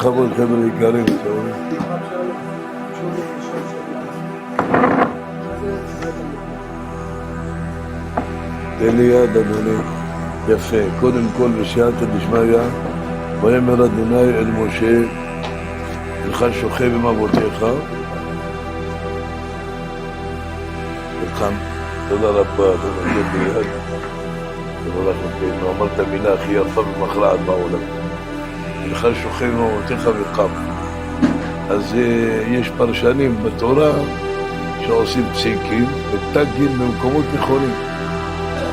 בכבוד, חבר'ה יקרים. תן לי יד, אדוני. יפה. קודם כל, בשייעתא דשמיא, ויאמר אדוני אל משה, הנך שוכב עם אבותיך. ולכם, תודה רבה, אדוני, תן לי יד. תבורך לכם, אמרת מילה הכי יפה ומכרעת בעולם. הנך שוכב עם אבותיך וקם. אז יש פרשנים בתורה שעושים פסיקים ותגים במקומות נכונים.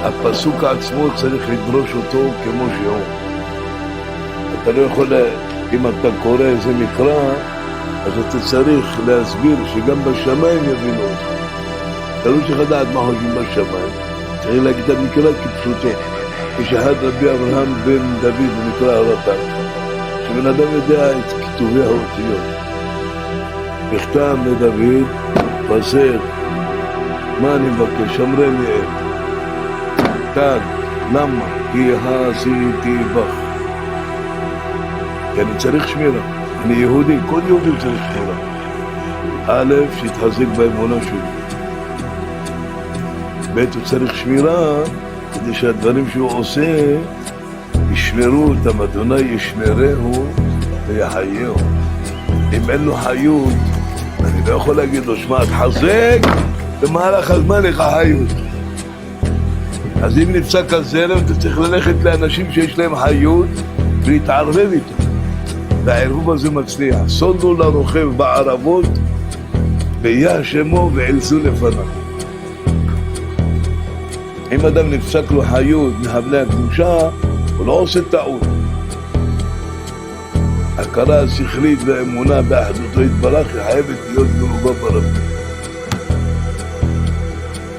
הפסוק עצמו צריך לדרוש אותו כמו שהוא. אתה לא יכול, אם אתה קורא איזה מקרא, אז אתה צריך להסביר שגם בשמיים יבינו אותך. אתה לא צריך לדעת מה חושבים בשמיים. צריך להגיד את המקרא כפשוטו. כשאחד רבי אברהם בן דוד במקרא הרט"ג, שבן אדם יודע את כתובי האותיות. בכתב לדוד, פסק, מה אני מבקש? אמרי לי אין. תג, למה? כי עשיתי בך. כי אני צריך שמירה. אני יהודי, כל יהודי צריך שמירה. א', שיתחזק באמונה שלי. ב', הוא צריך שמירה, כדי שהדברים שהוא עושה ישמרו אותם. אדוני ישמרהו ויחייהו. אם אין לו חיות, אני לא יכול להגיד לו, שמע, תחזק, במהלך הזמן לך חיות. אז אם נפסק הזרם, אתה צריך ללכת לאנשים שיש להם חיות ולהתערבב איתם. והערבוב הזה מצליח. סודו לרוכב בערבות, ויה שמו ועלזו לפניו. אם אדם נפסק לו חיות מחבלי הקדושה, הוא לא עושה טעות. הכרה השכלית והאמונה באחדותו יתברך היא חייבת להיות מרובה ברבים.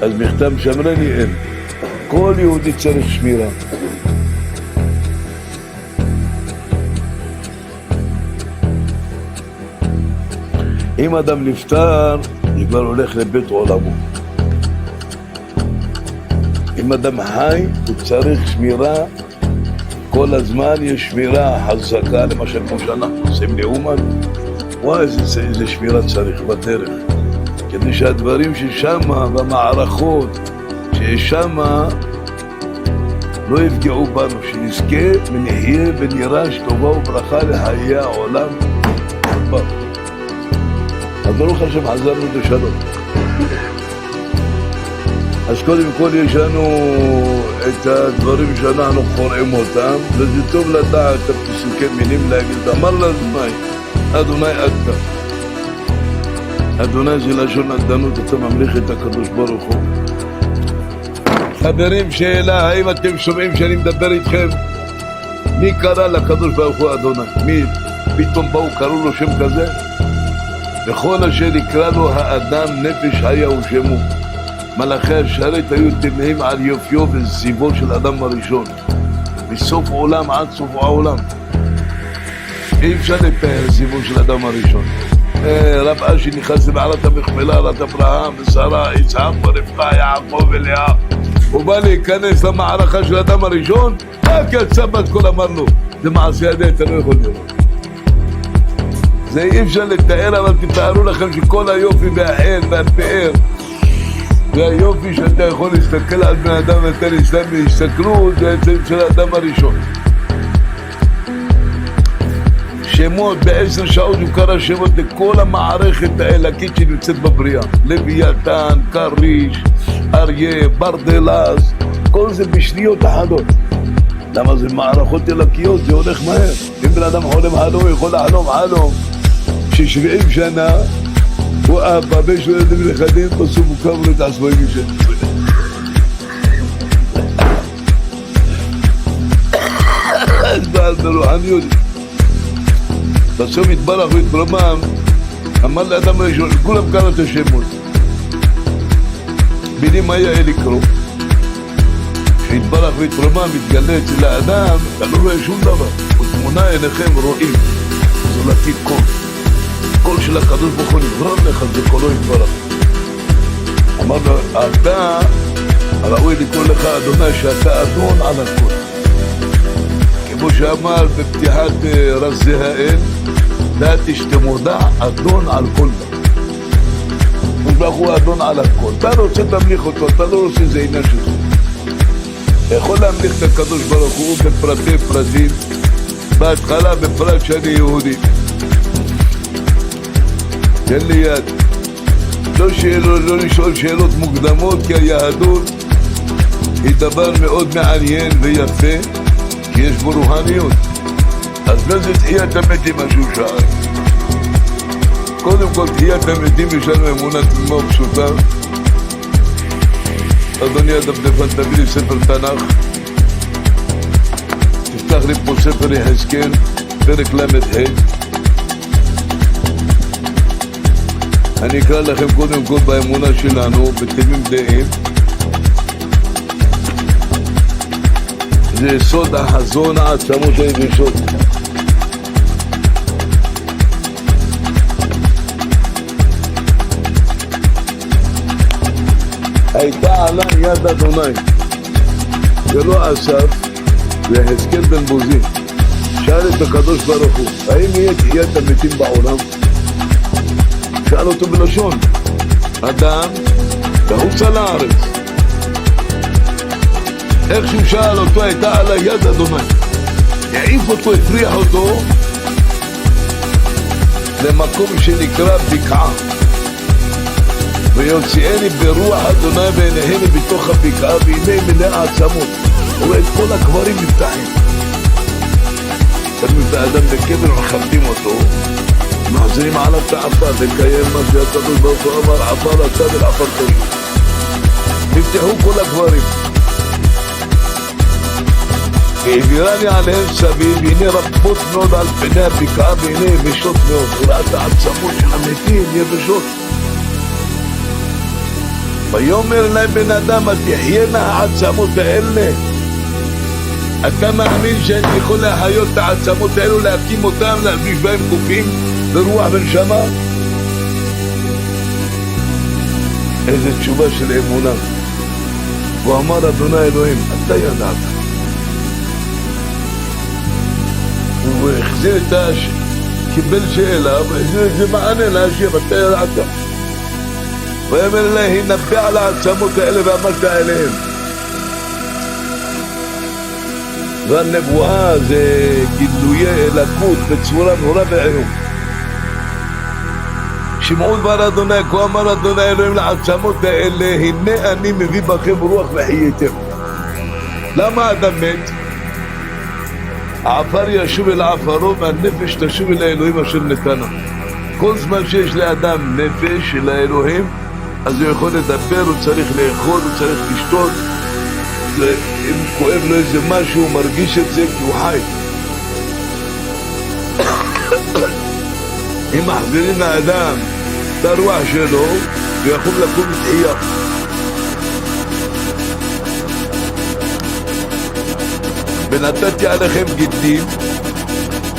אז מכתב שמרני אין. כל יהודי צריך שמירה. אם אדם נפטר, הוא כבר הולך לבית עולמו. אם אדם חי, הוא צריך שמירה. כל הזמן יש שמירה חזקה, למשל כמו שאנחנו עושים לאומן. וואי, איזה שמירה צריך בדרך. כדי שהדברים ששמה והמערכות שיש שמה לא יפגעו בנו, שנזכה ונחיה ונירש טובה וברכה לחיי העולם הבא. אז ברוך השם חזרנו בשלום. אז קודם כל יש לנו את הדברים שאנחנו קוראים אותם, וזה טוב לדעת את הפסוקי מילים להגיד, אמר לאדוני, אדוני אתה. אדוני זה לשון עדנות, אתה ממליך את הקדוש ברוך הוא. חברים, שאלה, האם אתם שומעים שאני מדבר איתכם? מי קרא לקדוש ברוך הוא אדוני? מי פתאום באו, קראו לו שם כזה? וכל אשר יקרא לו האדם נפש חיה ושמו. מלאכי השרת היו תמהים על יופיו וזיבו של אדם הראשון, מסוף עולם עד סוף העולם. אי אפשר לתאר זיבו של אדם הראשון. רב אשי נכנס למערת המכפלה, רת אברהם ושרה, יצחק ורבקה, יעקב ולאה. הוא בא להיכנס למערכה של אדם הראשון, רק יצא בת כל אמר לו, זה מעשה ידי, אתה לא יכול לראות. זה אי אפשר לתאר, אבל תתארו לכם שכל היופי והחן והפאר והיופי שאתה יכול להסתכל על בן אדם ואתה נסתם בהסתכלות, זה אצל של האדם הראשון. שמות, ב10 שעות הוא קרא שמות לכל המערכת האלקית שנמצאת בבריאה. לוויתן, כריש, אריה, ברדלס, כל זה בשניות אחדות. למה זה מערכות אלקיות, זה הולך מהר. אם בן אדם חולם חלום, יכול לחלום חלום ש70 שנה הוא אבא, ויש לו ילדים נכדים, בסוף הוא קם לו את עצמו עם אישה. אז בעל ברוחניות. בסוף התברך והתברמם, אמר לאדם הראשון, כולם קראו את השמות. בידי מה היה לקרוא? כשהתברך והתברמם מתגלה אצל האדם, אתה לא רואה שום דבר. ותמונה עיניכם רואים, זולתי קול. קול של הקדוש ברוך הוא נברא לך, זה קולו יתברך. אמר לו, אתה ראוי לקרוא לך אדוני שאתה אדון על הכל. כמו שאמר בפתיחת רזי האל, דעתי שאתה מודע אדון על כל דבר. ברוך הוא אדון על הכל. אתה רוצה תמליך אותו, אתה לא רוצה זה עניין שלך. אתה יכול להמליך את הקדוש ברוך הוא בפרטי פרטים, בהתחלה בפרט שאני יהודי. תן לי יד. לא לשאול שאלות מוקדמות, כי היהדות היא דבר מאוד מעניין ויפה, כי יש בו רוחניות. אז מה זה תחיית המתים מה שהוא שאל? קודם כל תחיית המתים יש לנו אמונה מאוד פשוטה. אדוני הדפדפן, תביא לי ספר תנ"ך, תפתח לי פה ספר יחזקאל, פרק ל"ה. אני אקרא לכם קודם כל באמונה שלנו, בתמים דעים. זה יסוד החזון העצמות היבשות. הייתה עלה יד אדוני, זה לא אסף, זה יחזקאל בן בוזי. שאל את הקדוש ברוך הוא, האם יהיה תחיית המתים בעולם? שאל אותו בלשון, אדם תחוץ על הארץ. איך שהוא שאל אותו, הייתה עלה יד אדוני, העיף אותו, הפריח אותו למקום שנקרא בקעה, ויוציאני ברוח אדוני ועיניהם בתוך הבקעה, והנה מלאה עצמות. הוא רואה את כל הקברים נפתחים. שמים את האדם בקבר ומכבדים אותו, מחזירים עליו את העפר, לקיים מה שהקדוש ברוך הוא אמר, עפר אתה ולעפר תשוב. נפתחו כל הקברים. והעבירני עליהם סביב, והנה רבות מאוד על פני הבקעה, והנה יבשות מאוד. הוא ראה את העצמות של המתים, יבשות. ויאמר להם בן אדם, תחיינה העצמות האלה. אתה מאמין שאני יכול להחיות את העצמות האלו, להקים אותם, להלביש בהם גופים ברוח ונשמה? איזה תשובה של אמונה. הוא אמר, אדוני אלוהים, אתה ידעת. הוא החזיר את קיבל שאלה, והחזיר את זה מענה להשיב, אתה ידעת. ויאמר לה, הנבא על העצמות האלה ואמרת אליהם. והנבואה זה גילויי אלוקות בצורה נורא ואיום. שמעו דבר אדוני, כה אמר אדוני אלוהים לעצמות האלה, הנה אני מביא בכם רוח וחייתם. למה אדם מת? העפר ישוב אל עפרו והנפש תשוב אל האלוהים אשר נתנה. כל זמן שיש לאדם נפש אל האלוהים, אז הוא יכול לדבר, הוא צריך לאכול, הוא צריך לשתות. אם כואב לו איזה משהו, הוא מרגיש את זה כי הוא חי. אם מחזירים לאדם את הרוח שלו, הוא יכול לקום לתחייה. ונתתי עליכם גידים,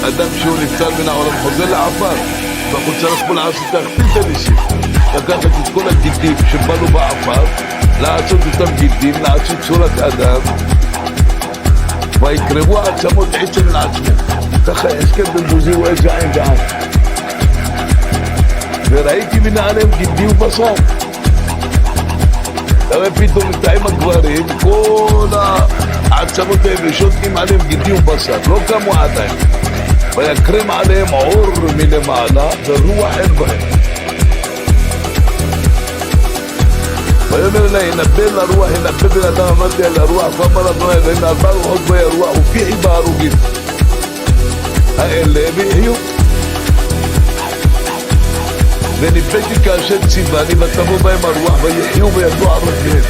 אדם שהוא נפטר מן העולם חוזר לעפר, ואנחנו צריך פה לעשות להכפיל את הניסים, לקחת את כל הגידים שבאנו בעפר, לעשות אותם גידים, לעשות צורת אדם, ויקרבו העצמות עצם לעצמו. ככה יחזקאל בן בוזי הוא איזה עין ועין. וראיתי מנעליהם גידי ובשר. הרי פתאום נטעים הגברים, כל העצמות היבשות עם עליהם גידי ובשר, לא קמו עדיין. ויקרם עליהם עור מלמעלה ורוח אין בהם. ויאמר לה, הנבא לרוח, הנבא בן אדם, אמרתי על הרוח, ואמר אדוני אלוהים, 4 רוחות בו הרוח, ופיחי בהרוגים. האלה ויחיו. וניבאתי כאשר ציווני, ותבוא בהם הרוח, ויחיו וירדו על רגליהם.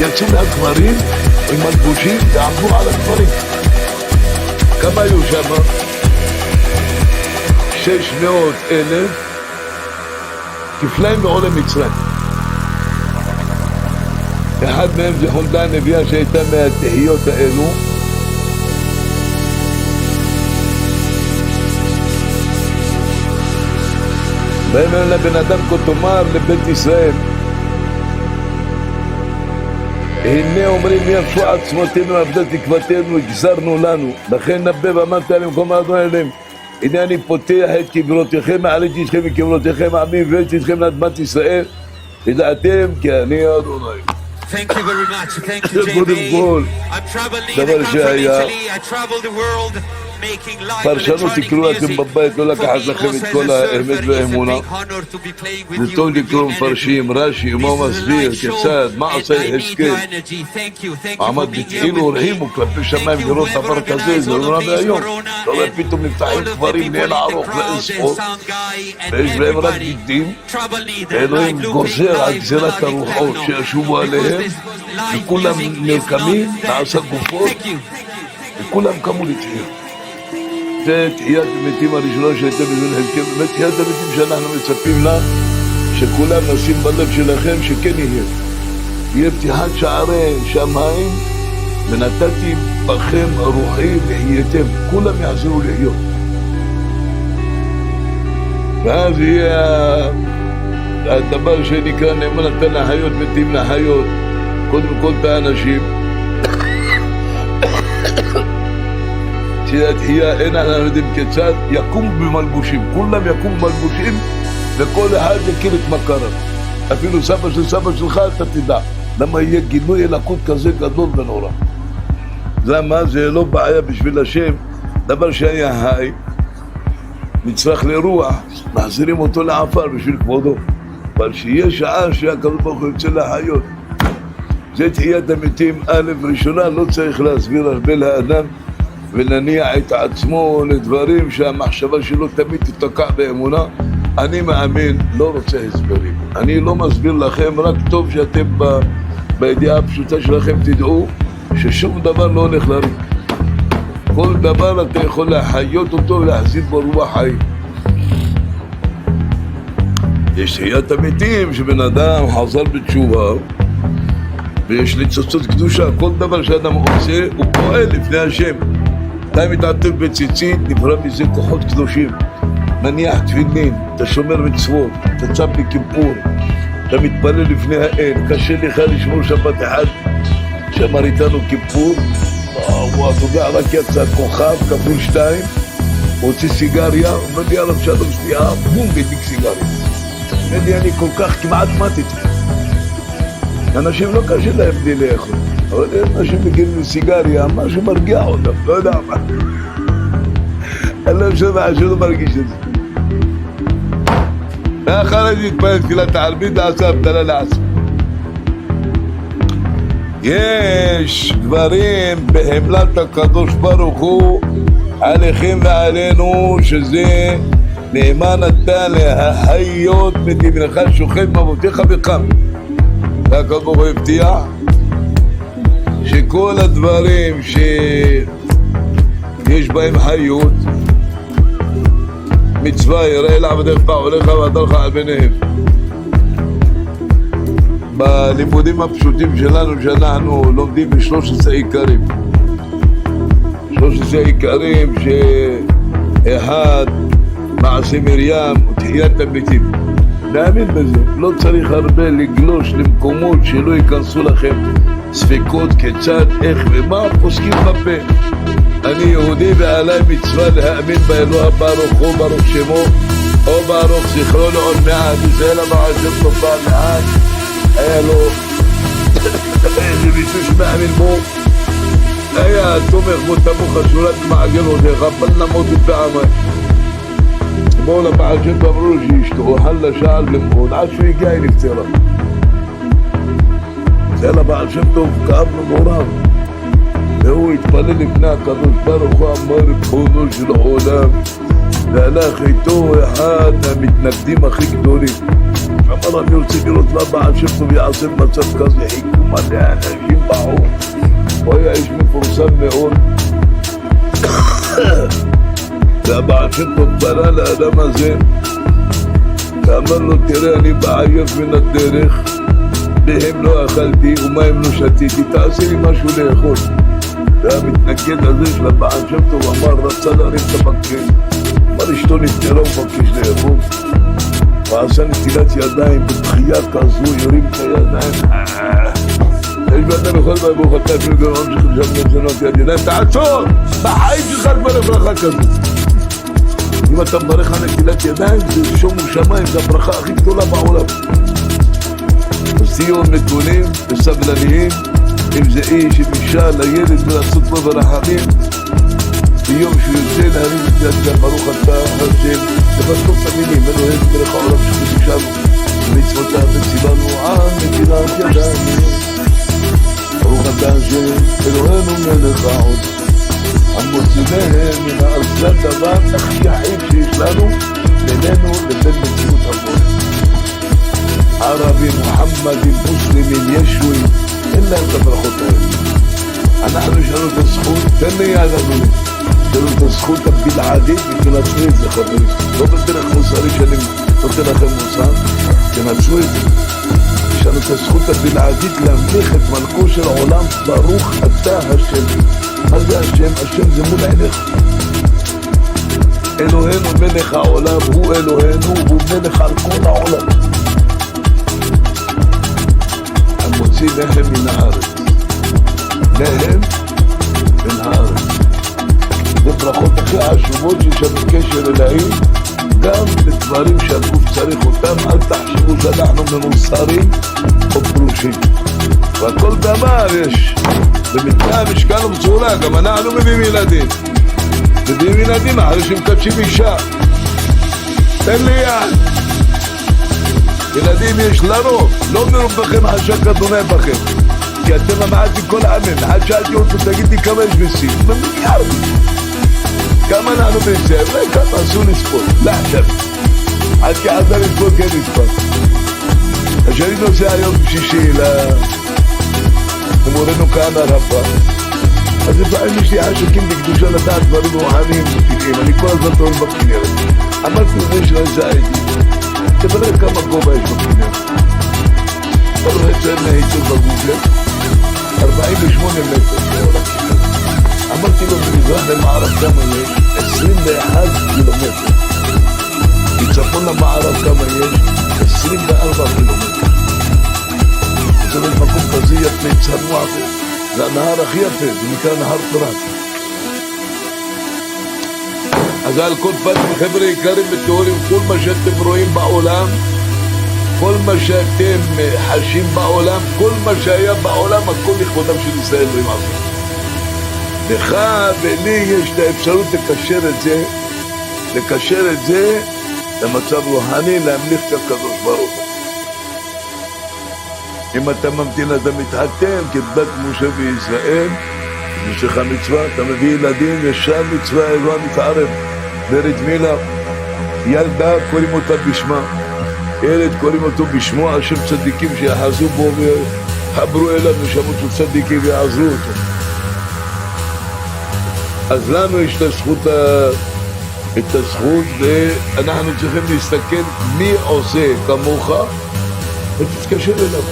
יצאו מהקברים עם מלבושים ועמדו על הקברים. כמה היו שם? 600,000 כפליים מעול מצרים. אחד מהם זה חולדה הנביאה שהייתה מהתחיות האלו. ואומר לבן אדם כה תאמר לבית ישראל, הנה אומרים יפשו עצמותינו עבדי תקוותנו הגזרנו לנו, לכן נבא ואמרת עליהם כה אמר אדוני אלוהים, הנה אני פותח את קברותיכם, מעליתי אתכם מקברותיכם, עמים והבאתי אתכם לאדמת ישראל, ידעתם כי אני אדוני. Thank you very much. Thank you, קודם JB. כל, I'm traveling דבר the country שהיה, Italy. I travel the world making live פרשנות electronic תקראו אתם music. בבית, לא For לקחת me לכם also את as כל a האמת surfer, it's a והאמונה. big honor to be playing with זה you, טוב with לקרוא your energy. מפרשים, רש"י, מה הוא This is a מסביר, live show, כיצד, מה and עושה I need יחזקאל. your energy. Thank you for עמד being here בצעיל with הורעים, me. הוא כלפי Thank שמיים you לראות whoever דבר כזה, organized זה all נורא of this ואיום. corona אתה רואה and פתאום נפתחים all of the קברים people לאין in the ערוך crowd, ואין the ספור, sound guy and ויש בהם רק everybody. גידים, Trouble leader, ואלוהים like looping גוזר על live גזירת melodic הרוחות techno. שישובו Because עליהם, this live וכולם music is נרקמים, not נעשה dead. גופות, Thank you. וכולם קמו לתחייה. זה תחיית המתים הראשונה שהייתה בזמן חזקאל, באמת תחיית המתים שאנחנו מצפים לה, שכולם נשים בלב שלכם שכן יהיה. יהיה פתיחת שערי שמיים, ונתתי בכם רוחי והייתם, כולם יחזרו לחיות. ואז יהיה הדבר שנקרא נאמן נתן לחיות מתים לחיות, קודם כל את האנשים. שהתחייה אין אנחנו יודעים כיצד, יקום במלבושים, כולם יקום במלבושים וכל אחד יכיר את מכריו. אפילו סבא של סבא שלך אתה תדע, למה יהיה גילוי אלוקות כזה גדול ונורא. למה? זה לא בעיה בשביל השם, דבר שהיה היי, נצטרך לרוח, מחזירים אותו לעפר בשביל כבודו. אבל שיהיה שעה שהקדוש ברוך הוא יוצא לחיות. זה תחיית המתים א' ראשונה, לא צריך להסביר הרבה לאדם ולהניע את עצמו לדברים שהמחשבה שלו תמיד תתקע באמונה. אני מאמין, לא רוצה הסברים. אני לא מסביר לכם, רק טוב שאתם בידיעה הפשוטה שלכם תדעו ששום דבר לא הולך לריק. כל דבר אתה יכול להחיות אותו ולהחזיר בו רוח חיים. יש תחיית המתים שבן אדם חזר בתשובה ויש ניצוצות קדושה. כל דבר שאדם עושה הוא פועל לפני השם. אתה מתעטף בציצית, נברא מזה כוחות קדושים. מניח תפילין, אתה שומר מצוות, אתה צם בכיפור, אתה מתפלל לפני האל. קשה לך לשמור שבת אחד שאמר איתנו כיפור, הוא התובע רק יצא כוכב, כפול 2, הוציא סיגריה, אומר לי עליו 3 שנייה, בום, הדליק סיגריה. אומר לי, אני כל כך כמעט מתתי. אנשים לא קשה להם בלי לאכול, אבל אנשים מגיעים לסיגריה, משהו מרגיע אותם, לא יודע מה. אני לא שומע שלא מרגיש את זה. ואחרי זה התפעל תפילת הערבית, לעשה הבדלה לעצמו. יש דברים בהמלת הקדוש ברוך הוא עליכם ועלינו, שזה נאמן נתן להחיות מתימנך שוכב מאבותיך וקם. והקדוש ברוך הוא הבטיח שכל הדברים שיש בהם חיות, מצווה יראה לעבדיך פעוליך והדרך על ביניהם. בלימודים הפשוטים שלנו שאנחנו לומדים ב13 עיקרים, 13 עיקרים שאחד מעשה מרים ותחיית המתים. נאמין בזה, לא צריך הרבה לגלוש למקומות שלא ייכנסו לכם ספקות כיצד, איך ומה, פוסקים בפה. אני יהודי ועליי מצווה להאמין באלוה ברוך הוא, ברוך שמו, או ברוך זכרו לעוד מעט. ישראל הבא שם לו פעם מעט, היה לו איזה מישהו שמאמין בו, היה תומך בו תמוך השורת מעגל עודיך, בל נמות פעמיים. בואו לבעל שם טוב אמרו שאשתו חלה שעל למות עד שהוא הגיע היא נפטרה. זה לבעל שם טוב כאב נמוריו, והוא התפלל לפני הקדוש ברוך הוא, אמר ריבונו של עולם, והלך איתו אחד מהמתנגדים הכי גדולים. אמר אני רוצה לראות מה בעל שם טוב יעשה במצב כזה. חיכו מלא אנשים באו, הוא היה איש מפורסם מאוד. והבעל שם טוב פנה לאדם הזה ואמר לו, תראה, אני בעייף מן הדרך, בהם לא אכלתי ומים לא שתיתי, תעשה לי משהו לאכול. והמתנגד הזה של הבעל שם טוב אמר, רצה להרים את המקל, אמר אשתו נפטרה ומבקש לאכול, ועשה נטילת ידיים בתחייה כזו, יורים את הידיים. יש באדם יכול ברוך אתה אפילו גרום שחשב מזונות יד ידיים, תעצור! בחיים שלך כבר ברכה כזו. אם אתה מברך על נטילת ידיים, זה שומו שמיים, זה הברכה הכי גדולה בעולם. אז תהיו מתונים וסבלניים, אם זה איש, אם אישה, לילד, ולעשות לו ברחמים. ביום שהוא יוצא להרים את יד, ברוך אתה השם, לבסוף את המילים, אלוהים מלך העולם שקדושנו, ומצוותיו וציוונו על נטילת ידיים. ברוך אתה השם, אלוהינו מלך העולם, המוציאיהם מן הארץ. זה הדבר הכי יחיד שיש לנו בינינו לבין מציאות המון. ערבים, מוחמדים, מוסלמים, ישועים, אין להם את הברכות האלה. אנחנו יש לנו את הזכות, תן לי יד אדוני, יש לנו את הזכות הבלעדית ותנצלו את זה חברים. לא בדרך מוסרית שאני נותן לכם מוסר, תנצלו את זה. יש לנו את הזכות הבלעדית להמליך את מלכו של העולם, ברוך אתה השם. מה זה השם? השם זה מול עיניך. אלוהינו מלך העולם, הוא אלוהינו, הוא מלך על כל העולם. המוציא לחם מן הארץ. לחם מן הארץ. זה ברכות הכי חשובות שיש לנו קשר אלוהים, גם בדברים שהגוף צריך אותם. אל תחשבו שאנחנו ממוסרים או פרושים. והכל דבר יש. במתנה המשקל ובצורה, גם אנחנו מביאים ילדים. מביאים ילדים אחרי שמקדשים אישה. תן לי יד. ילדים יש לרוב, לא מרוב בכם חשק אדוני בכם. כי אתם המעטים כל העמים. אחד שאלתי אותו, תגיד לי כמה יש בסין? במיליארדים. כמה אנחנו בסין? כמה עשו לספור? לא עכשיו. עד כי עזר לספור כן לספור. כשאני נוסע היום בשישי למורנו כהנא רבה, אז לפעמים יש לי חשקים בקדושה לדעת דברים רוחניים ופתאים. אני כל הזמן טוב בכנרת. אמרתי לזה שנעשה איתי, תברר כמה גובה יש בכנרת. אתה רואה צריך להיצור בגוגל 48 מטר. אמרתי לו במזרח למערב כמה יש? 21 קילומטר. מצפון למערב כמה יש? 24 קילומטר. זה במקום כזה יפה, צנוע, זה הנהר הכי יפה, זה נקרא נהר פרת. אז על כל פנים, חבר'ה יקרים וטהורים, כל מה שאתם רואים בעולם, כל מה שאתם חשים בעולם, כל מה שהיה בעולם, הכל לכבודם של ישראל ומעשה. לך ולי יש את האפשרות לקשר את זה למצב רוחני, להמליך את הקדוש ברוך הוא. אם אתה ממתין אתה מתחתן כדת משה וישראל, יש לך מצווה, אתה מביא ילדים, ישר מצווה, אירוע מתערב, ברית מילה, ילדה קוראים אותה בשמה, ילד קוראים אותו בשמו, השם צדיקים שיחזו בו וחברו אליו נשמות של צדיקים ויעזרו אותו. אז לנו יש את הזכות ואנחנו צריכים להסתכל מי עושה כמוך ותתקשר אליו.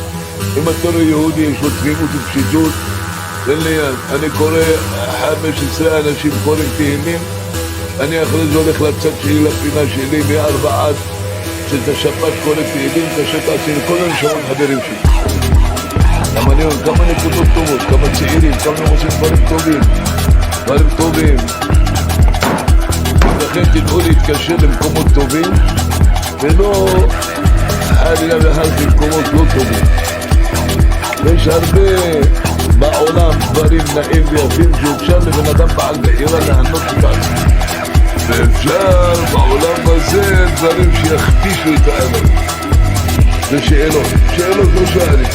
אם אתה רואה יהודי יש לו תמימות ופשיטות, תן לי יד. אני קורא 15 אנשים קוראים תהילים, אני אחרי זה הולך לצד שלי, לפינה שלי, מ4 עד שזה שבת קורא תהילים, קשת עשי לכל הנשמות חברים שלי. כמה נקודות טובות, כמה צעירים, כמה עושים דברים טובים. לכן תדעו להתקשר למקומות טובים, ולא חלילה וחס למקומות לא טובים. יש הרבה בעולם דברים נעים ויפים שאפשר לבן אדם בעל בעירה להנות בעצמו. ואפשר בעולם הזה דברים שיכפישו את האדם. זה שאלות לא שואלים.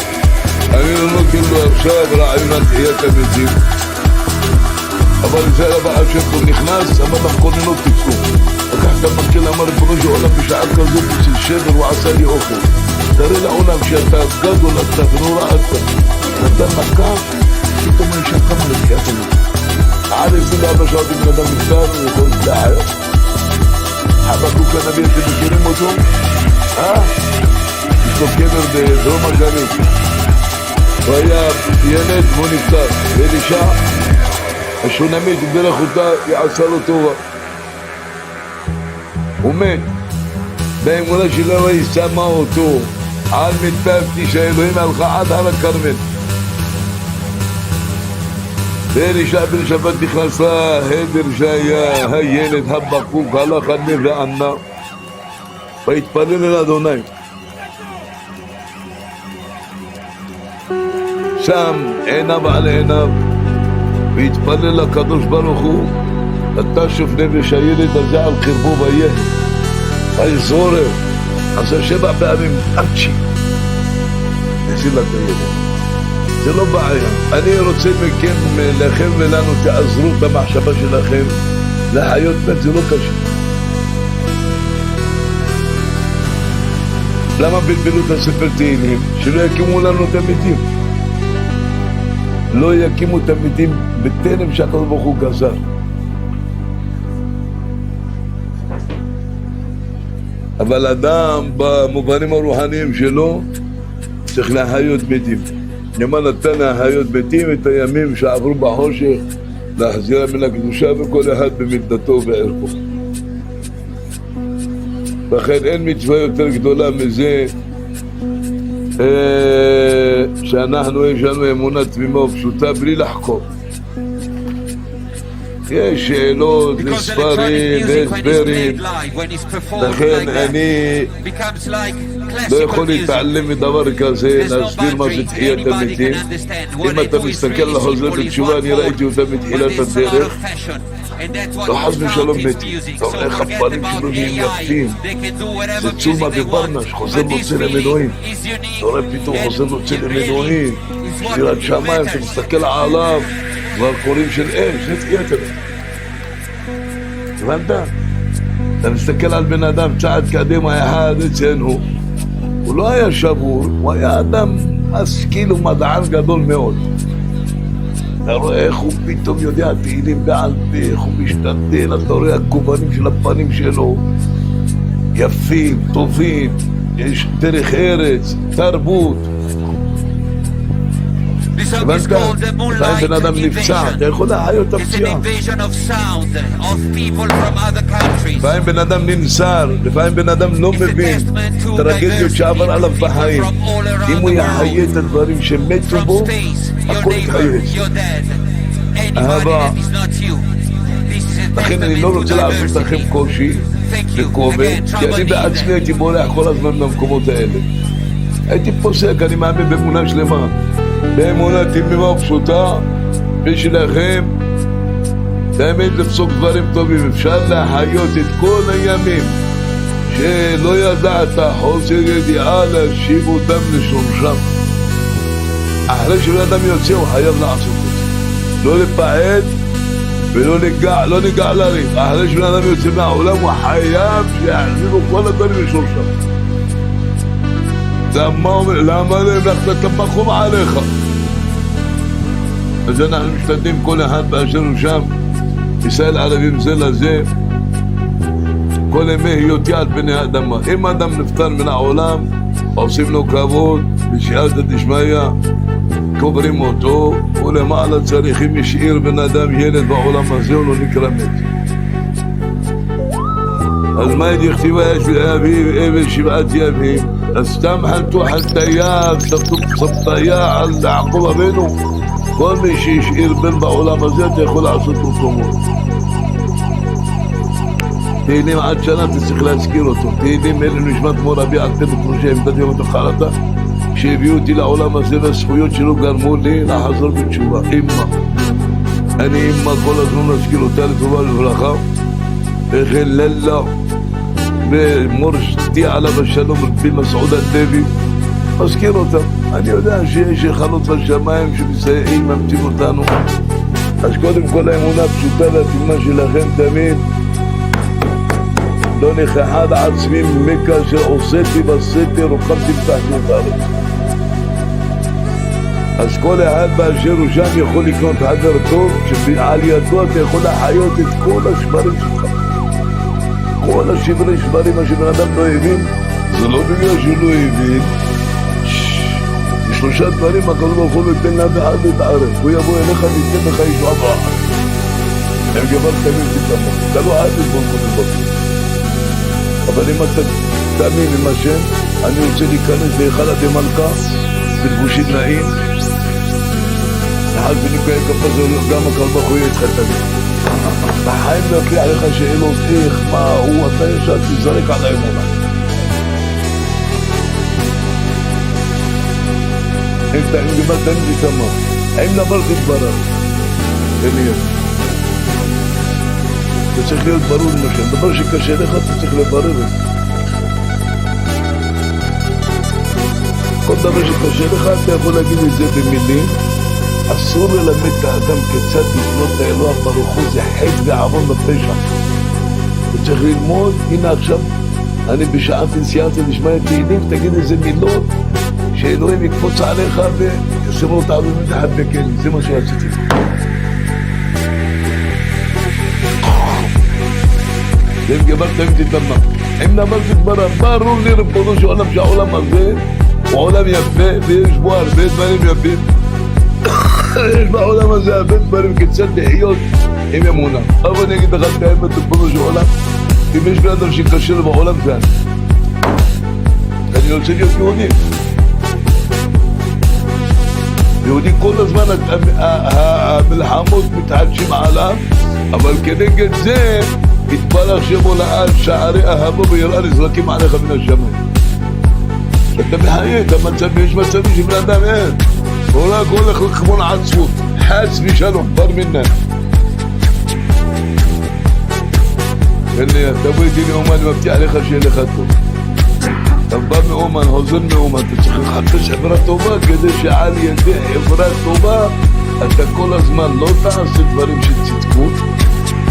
אני לא נותן לו עכשיו רעיונת חיית המזים. אבל זה הבא שבו נכנס, אמר לך כוננות תצאו. לקח את המקל, אמר ריבונו של עולם בשעה כזאת אצל שבר הוא עשה לי אוכל. תראה לעולם שאתה גדול אתה ולא רעדת. נתן מכה, פתאום האישה קמה לתחיית המזים. עד 24 שעות אם אדם נפטר, הוא יכול להחיות. חבקוק הנביא, אתם מכירים אותו? יש לו קבר בדרום הגליל. הוא היה ילד והוא נפטר. ואלישע, השונמית, ברך אותה, יעשה לו טובה. הוא מת. באמונה שלו היא שמה אותו על מתפפתי שהאלוהים הלכה עד הר הכרמל. ואלישע בן שפט נכנס להדר שהיה הילד הבקוק, הלך ענה וענה והתפלל אל אדוני. שם עיניו על עיניו והתפלל לקדוש ברוך הוא, אתה שוף נפש הילד הזה על קרבו ויהיה ויזורר. עשה 7 פעמים אצ'י נזיל את הילד. זה לא בעיה. אני רוצה מכם, לכם ולנו, תעזרו את המחשבה שלכם לחיות מת, זה לא קשה. למה בלבלו את הספר תהילים? שלא יקימו לנו את המתים. לא יקימו את המתים בטרם שהקדוש ברוך הוא גזר. אבל אדם במובנים הרוחניים שלו צריך להחיות מתים. נאמן נתן להחיות מתים את הימים שעברו בחושך, להחזירם מן הקדושה, וכל אחד במילדתו ובערכו. לכן אין מצווה יותר גדולה מזה שאנחנו יש לנו אמונה תמימה ופשוטה בלי לחקור. יש שאלות וספרים והסברים, לכן אני לא יכול להתעלם מדבר כזה, להסביר מה זה תחיית המתים. אם אתה מסתכל על החוזר בתשובה, אני ראיתי אותה מתחילת הדרך, לא חס ושלום מתים. אתה אומר איך הפנים שלו נהיים יפים, זה צומה בברנש, חוזר מוצא למנועים. אתה רואה פתאום חוזר מוצא למנועים, שירת שמיים, אתה מסתכל עליו כבר קוראים של אש, זה תחיית המתים. הבנת? אתה מסתכל על בן אדם צעד קדימה אחד אצלנו, הוא לא היה שבור, הוא היה אדם משכיל ומדען גדול מאוד. אתה רואה איך הוא פתאום יודע תהילים בעל פה, איך הוא משתדל, אתה רואה הגוונים של הפנים שלו יפים, טובים, יש דרך ארץ, תרבות. הבנת? לפעמים בן אדם נפצע, אתה יכול להחיות את הפציעה. לפעמים בן אדם ננסר, לפעמים בן אדם לא מבין טרגדיות שעבר עליו בחיים. אם הוא יחיה את הדברים שמתו בו, הכל יתחייץ. אהבה. לכן אני לא רוצה לעשות לכם קושי וכובד, כי אני בעצמי הייתי בולח כל הזמן במקומות האלה. הייתי פוסק, אני מאמין באמונה שלמה. באמונה תמימה ופשוטה, בשבילכם באמת לפסוק דברים טובים. אפשר להחיות את כל הימים שלא ידעת חוסר ידיעה, להשיב אותם לשורשם. אחרי שבן אדם יוצא הוא חייב לעשות את זה, לא לפעד ולא ניגע לריב. אחרי שבן אדם יוצא מהעולם הוא חייב שיחזירו כל הדברים לשורשם. למה נלכת את המקום עליך? אז אנחנו משתדלים כל אחד באשר הוא שם, ישראל ערבים זה לזה, כל ימי היותי על פני האדמה. אם אדם נפטר מן העולם, עושים לו כבוד, בשייעתא דשמיא, קוברים אותו, ולמעלה צריך, אם השאיר בן אדם ילד בעולם הזה, הוא לא נקרא מת. אז מה יכתיבה יש לאביב אבל 7 ימים? סתם חלטו חלטיה, סבתיה על יעקב אבינו. כל מי שהשאיר בן בעולם הזה, אתה יכול לעשות אותו מות. תהילים עד שנה, אתה צריך להזכיר אותו. תהילים אלה נשמת כמו רבי עטר וקרושי עמדת יום התחלתה, שהביאו אותי לעולם הזה והזכויות שלו גרמו לי לחזור בתשובה. אמא, אני אמא כל הזמן להזכיר אותה לטובה ולברכה, וכן לילה ומורשתי עליו השלום רבי מסעוד הדבי, מזכיר אותם. אני יודע שיש חלות בשמיים שמסייעים, ממתים אותנו. אז קודם כל האמונה פשוטה והתאימה שלכם תמיד, לא נכחד עצמי מכאשר עושיתי בסתר וקמתי בתחתית הארץ. אז כל אחד באשר הוא שם יכול לקנות חבר טוב, שעל ידו אתה יכול לחיות את כל השברים שלך. כל השברי שברים, מה שבן אדם לא הבין, זה לא בגלל שהוא לא הבין. 3 דברים הקדוש ברוך הוא ייתן לאף אחד להתערב. הוא יבוא אליך וייתן לך ישועה באחד. הם גבל תמיד תתאמן. אתה לא עד לבוא קודם בבית. אבל אם אתה תאמין עם השם, אני רוצה להיכנס בהיכל הדמלכה, בלבושים נעים, אחד ונקרא כפה גם הקרבה חוי התחתן. בחיים לא יקרה עליך שאלות איך, מה הוא, אתה ישר תזרק על האמונה. אם דיברת תמיד איתמה, האם דבר תתברר? תניה. אתה צריך להיות ברור למשל, דבר שקשה לך אתה צריך לברר את זה. כל דבר שקשה לך אתה יכול להגיד את זה במילים. אסור ללמד את האדם כיצד לפנות לאלוה ברוך הוא, זה חטא ועוון בפשע. אתה צריך ללמוד, הנה עכשיו אני בשעת סייעתא דשמיא תהילים, תגיד איזה מילות שאלוהים יקפוץ עליך וישים אותה ומתחבק אלי, זה מה שרציתי. זה גבר תמיד תתמם. אם נאמר תתברר, ברור לי ריבונו של עולם שהעולם הזה הוא עולם יפה ויש בו הרבה דברים יפים. יש בעולם הזה הרבה דברים כיצד לחיות עם אמונה. אבל אני אגיד לך את האמת ריבונו של עולם, אם יש בן אדם שקשה לו בעולם זה אני רוצה להיות יהודי. יהודי כל הזמן המלחמות מתחדשים עליו, אבל כנגד זה יתברך שמו לעד שערי אהבו ויראה נזרקים עליך מן השמיים. אתה מחיה את המצב, יש מצבים שבן אדם אין, הוא רק הולך לכיוון עצמות, חס ושלום, בר מנן. תבוא איתי מאומן, אני מבטיח לך שיהיה לך טוב. אתה בא מאומן, חוזר מאומן, אתה צריך לחפש חברה טובה כדי שעל ידי חברה טובה אתה כל הזמן לא תעשה דברים של צדקות,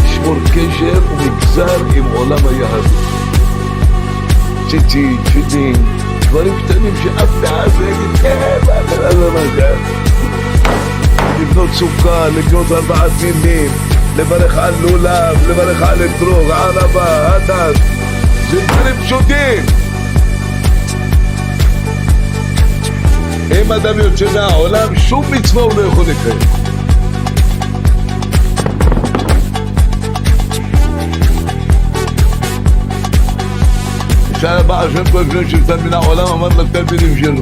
תשמור קשר ומגזר עם עולם היהדות. ציצית, תפילין, דברים קטנים שאף אחד יגיד כן, מה זה? לבנות סוכה, לקנות 4 מילים, לברך על לולב, לברך על אתרוג, ערבה, הדס, זה דברים פשוטים. אם אדם יוצא מהעולם, שום מצווה הוא לא יכול לקיים. שאל הבעל שם טוב לפני שיצא מן העולם, אמר לתלמידים שלו,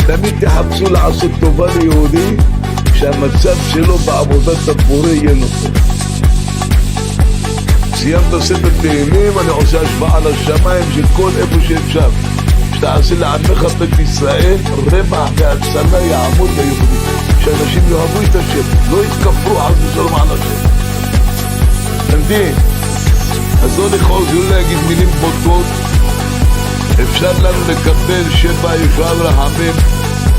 תמיד תחפשו לעשות טובה ליהודי שהמצב שלו בעבודת הבורא יהיה נושא. סיימת ספר תהילים, אני עושה השוואה לשמיים של כל איפה שאפשר. שתעשה לעמך בית ישראל, רווח והצלה יעמוד ליהודים. שאנשים יאהבו את השם, לא יתכפרו על ושלום על השם. תמתין, אז לא לכעוס, לא להגיד מילים בוטות. אפשר לנו לקבל 7 ישועה ורחמים,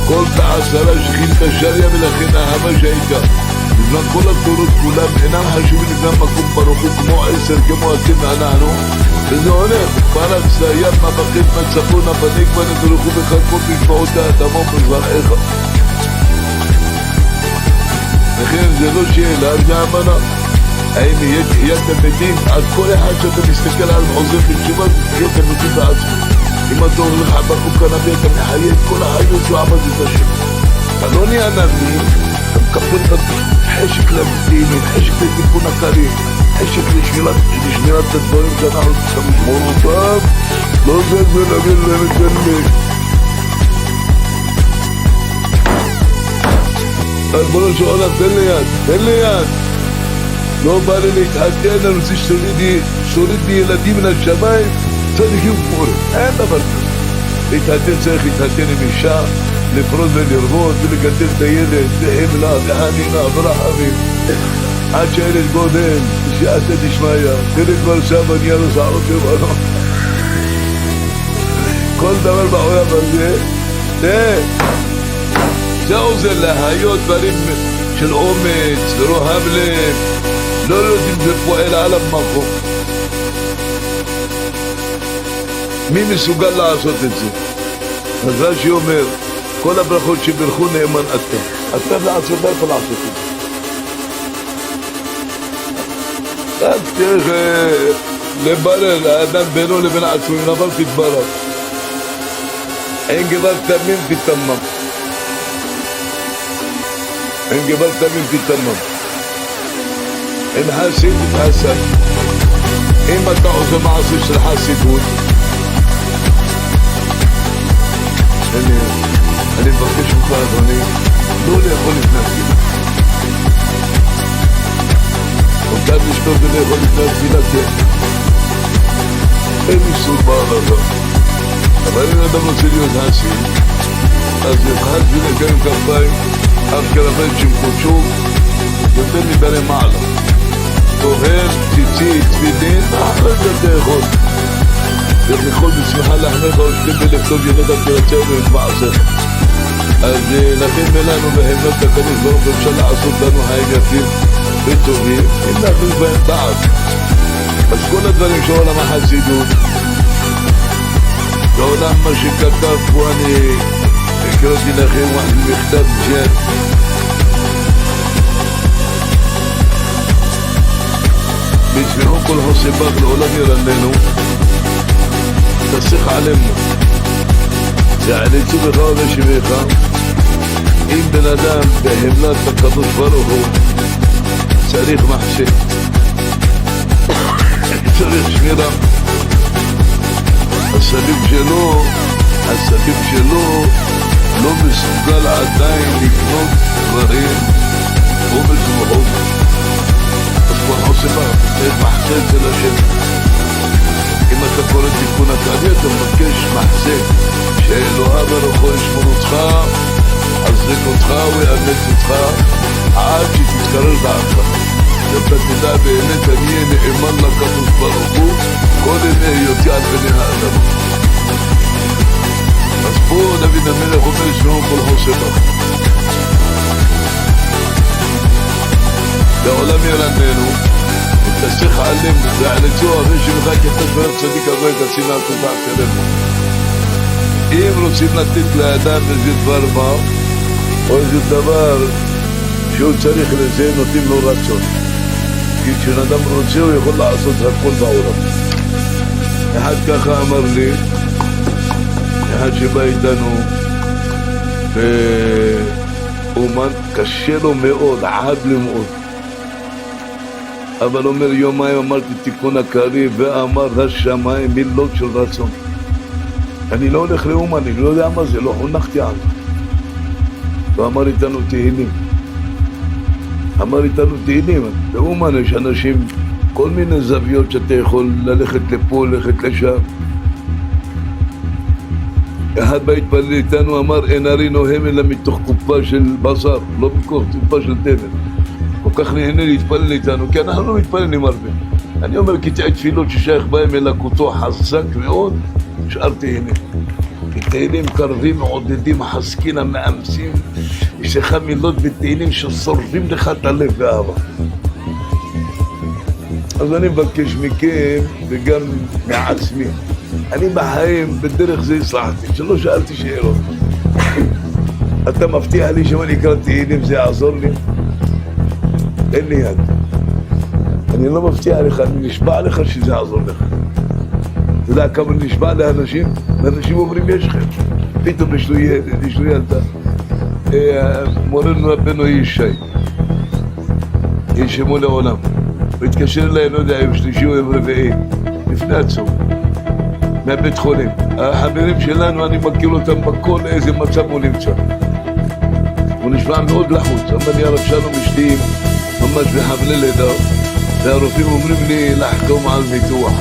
כל תעשרה שכינתה שריה ולכן אהבה שהייתה. בזמן כל התורות כולם אינם חשובים לבנם מקום ברוך הוא כמו 10, כמו אתם ואנחנו, וזה הולך, פרץ לים מבחית מצפון הבניק ונדרכו בחלקו בשבעות האדמות בזרעיך. לכן זה לא שאלה, זה אמנה. האם יהיה תחיית המתים, אז כל אחד שאתה מסתכל על עוזר בתשובה, זה תחיית המתים בעצמו. אם אתה הולך חבקוק כנביא, אתה מחיה את כל החיות שהוא עבד את השם. אתה לא נהיה נביא, אתה מקבל את חשק למתים, חשק לתיקון הקרים, חשק לשמירת הדברים שאנחנו צריכים לשמור אותם, לא זה להביא להם את גנבי. אז בוא נשאול, תן לי יד. לא בא לי להתחתן, אני רוצה שתוריד לי ילדים מן השמיים, צדיקים גמורים, אין דבר כזה. להתחתן צריך להתחתן עם אישה, לפרוט ולרבות ולגדל את הילד, לחמלה וחנינה ורחמים. עד שהילד גודל, בשעתא דשמיא, תראה כבר שם נהיה לו שערות לבנות. כל דבר בעולם הזה, זה עוזר להיות דברים של אומץ, לרוחב לב, לא יודעים זה פועל עליו מקום. מי מסוגל לעשות את זה? אז רש"י אומר, כל הברכות שברכו נאמן אתם לעשות, לא יכול לעשות את זה. רק צריך לברר, האדם בינו לבין עצמו, אם נבל תתברר. אין גבל תמים תתמם. אין גבל תמים תתמם. אין חסיד תתחסד. אם אתה עושה מעשה של חסידות, אני מבקש ממך אדוני, לא לאכול לפני הגיל. מותר לשתות ולאכול לפני התפילה, כן. אין איסור בהלכה. אבל אם אדם רוצה להיות חסיד, אז יבחר ונקיים כפיים, אף כרפיים שמקודשו, יותר מברי מעלה. טוהר, ציצית, תפילין, אחרי זה אתה יכול. צריך לאכול בשמחה לחמך ושתי בלב טוב ינדע תרצה ואת מעשיך. אז לכן מלנו בהמות הקדוש ברוך הוא אפשר לעשות לנו חיים יפים וטובים, אם נכניס בהם דעת. אז כל הדברים של עולם החסידות, בעולם מה שכתב פה אני הקראתי לכם מכתב ג'ת בשביעו כל חוסבך לעולם ירננו תסך עלינו יעליצו בך ובשמך אם בן אדם בהמלת הקדוש ברוך הוא צריך מחשב צריך שמירה הסביב שלו לא מסוגל עדיין לקנות דברים או בזמחות אז כבר עושה מה, צריך מחסה אצל השם אם אתה קורא תיקון הכללי אתה מבקש מחסה שאלוהיו ברוחו ישמור אותך יחזק אותך ויאמץ אותך עד שתתקרר דעתך ואתה תדע באמת אני אהיה נאמן לקדוש ברוך הוא כל ימי היותי על בני האדם אז פה דוד המלך אומר שמעו כל חוסבך בעולם ירננו ותסך עליהם ועליצו אחרי שמך כתב ברב צדיק הגוי תשינה תודה כרם אם רוצים לתת לאדם איזה דבר מה או איזה דבר שהוא צריך לזה נותנים לו רצון כי כשאדם רוצה הוא יכול לעשות הכל בעולם אחד ככה אמר לי אחד שבא איתנו ואומן קשה לו מאוד, עד למאוד אבל אומר יומיים אמרתי תיקון הקרי ואמר השמיים מילות של רצון אני לא הולך לאומן, אני לא יודע מה זה, לא חונכתי על זה ואמר איתנו תהילים אמר איתנו תהילים באומן יש אנשים כל מיני זוויות שאתה יכול ללכת לפה, ללכת לשם אחד בא התפלל איתנו אמר אין הרי נוהם אלא מתוך קופה של בשר לא מתוך קופה של תבן כל כך נהנה להתפלל איתנו כי אנחנו לא מתפללים הרבה אני אומר קטעי תפילות ששייך בהם אל לקוטו חזק מאוד שאר תהנה כי תהילים קרבים מעודדים מחזקים המאמצים יש לך מילות בתהילים ששורפים לך את הלב ואהבה אז אני מבקש מכם וגם מעצמי אני בחיים בדרך זה הצלחתי שלא שאלתי שאלות אתה מבטיח לי שאם אני אקרא תהילים זה יעזור לי אין לי יד אני לא מבטיח לך, אני נשבע לך שזה יעזור לך אתה יודע כמה נשבע לאנשים ואנשים אומרים יש לכם פתאום יש לו ילד, יש לו ילדה מורנו רבנו ישי ישמו לעולם הוא התקשר אליי, לא יודע, יום שלישי או יום רביעי לפני הצום מהבית חולים החברים שלנו, אני מכיר אותם בכל איזה מצב הוא נמצא הוא נשמע מאוד לחוץ אמר לי הרב שלום אשתי ממש בחבלי לידה והרופאים אומרים לי לחתום על ניתוח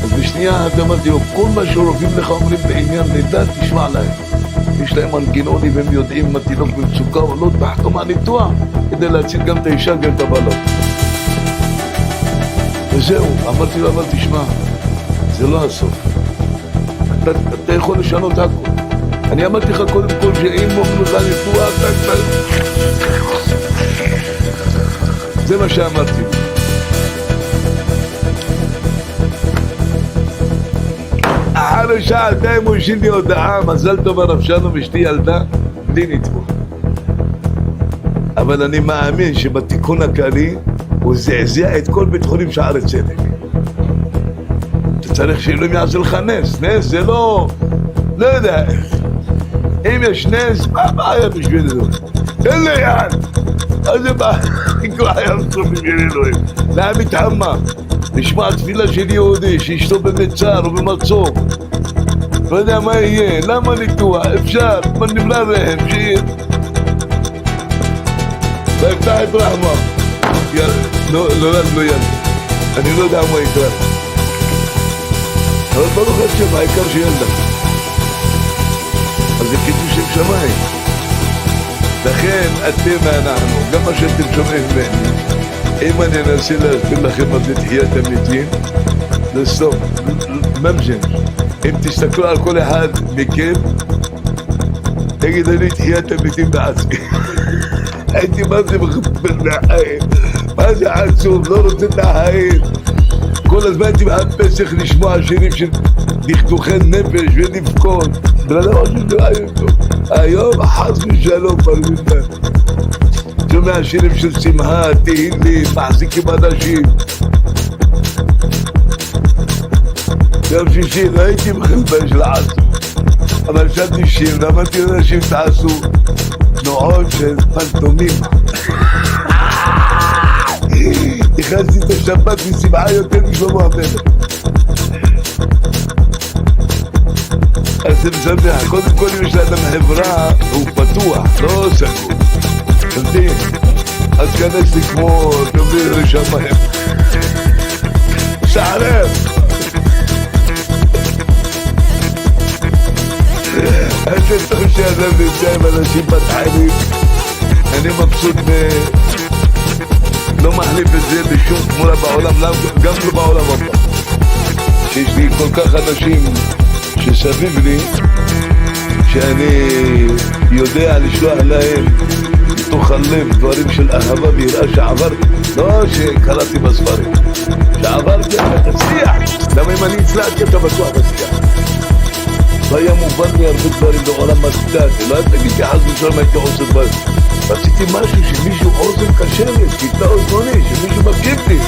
אז בשנייה אחת אמרתי לו כל מה שהרופאים לך אומרים בעניין לידה תשמע להם יש להם מנגנונים והם יודעים מה תינוק במצוקה או לא תחתום על ניתוח כדי להציל גם את האישה גם את הבעלות וזהו, אמרתי לו אבל תשמע זה לא הסוף אתה יכול לשנות הכל אני אמרתי לך קודם כל שאם מוכנו לך ניתוח זה מה שאמרתי אחרי שעתיים הוא השאיר לי הודעה מזל טוב הרב שלום אשתי ילדה בלי ניתוח אבל אני מאמין שבתיקון הכללי הוא זעזע את כל בית חולים שערי צדק אתה צריך שאלוהים יעשה לך נס נס זה לא יודע אם יש נס מה הבעיה בשביל זה אין לי יד אז זה בעיה כל חייב טוב בשביל אלוהים למה מתאמה נשמע תפילה של יהודי שאשתו במצר או במצור לא יודע מה יהיה למה ניתוח אפשר מה נבלה להם שיהיה ויפתח את רחמה נולד לו ילד. אני לא יודע מה יקרה. אבל ברוך השם, העיקר שילדה. אז זה קידוש שם שמיים. לכן אתם ואנחנו, גם מה שאתם שומעים ממני, אם אני אנסה להסביר לכם מה זה תחיית המתים, זה סוף, ממז'ן. אם תסתכלו על כל אחד מכם, תגיד אני תחיית המתים בעצמי. הייתי מה זה מחפש מהחיים, מה זה עצוב, לא רוצה את החיים. כל הזמן הייתי מחפש איך לשמוע שירים של דכדוכי נפש ונבכות. בלדם היום חס ושלום פרמידה. שומע שירים של שמחה, תהילים, מחזיקים אנשים. יום שישי לא הייתי מחלבש לעצור, אבל שדתי שיר, למדתי לאנשים תעשו תנועות של פנטומים. הכנסתי את השבת בשמחה יותר משלמה המלך. אז זה משמח, קודם כל אם יש לאדם חברה הוא פתוח, לא סגור. תמתין, אז כנס לי כמו תוביל לשמיים. שערב! איזה טוב שאדם נמצא עם אנשים בתחיינים. אני מבסוט לא מחליף את זה בשום תמונה בעולם, גם לא בעולם הבא. שיש לי כל כך אנשים שסביב לי, שאני יודע לשלוח להם מתוך הלב דברים של אהבה ויראה שעבר, לא שקראתי בספרים, שעבר כן, תצליח. למה אם אני הצלחתי אתה בטוח תצליח. והיה מובן לי הרבה דברים בעולם הסטאט, לא היה תגיד שחס ושלום הייתי עושה דברים. רציתי משהו שמישהו אוזן קשרת, כיתה אוזנוני, שמישהו מקשיב לי,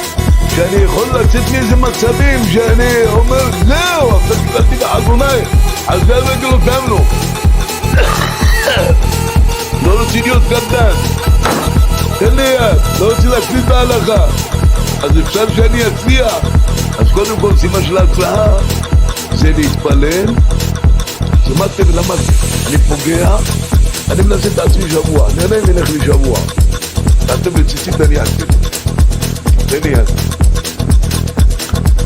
שאני יכול לצאת מאיזה מצבים שאני אומר זהו, עכשיו קיבלתי בחזוני, על זה הבאתי אותנו. לא רוצה להיות קטן, תן לי יד, לא רוצה להקליט בהלכה, אז אפשר שאני אצליח. אז קודם כל סימן של ההצלחה זה להתפלל. למדתי ולמדתי, אני פוגע, אני מנסה את עצמי שבוע, נראה אם ילך לי שבוע. אתם בציצית אני אעצים, תן לי יד.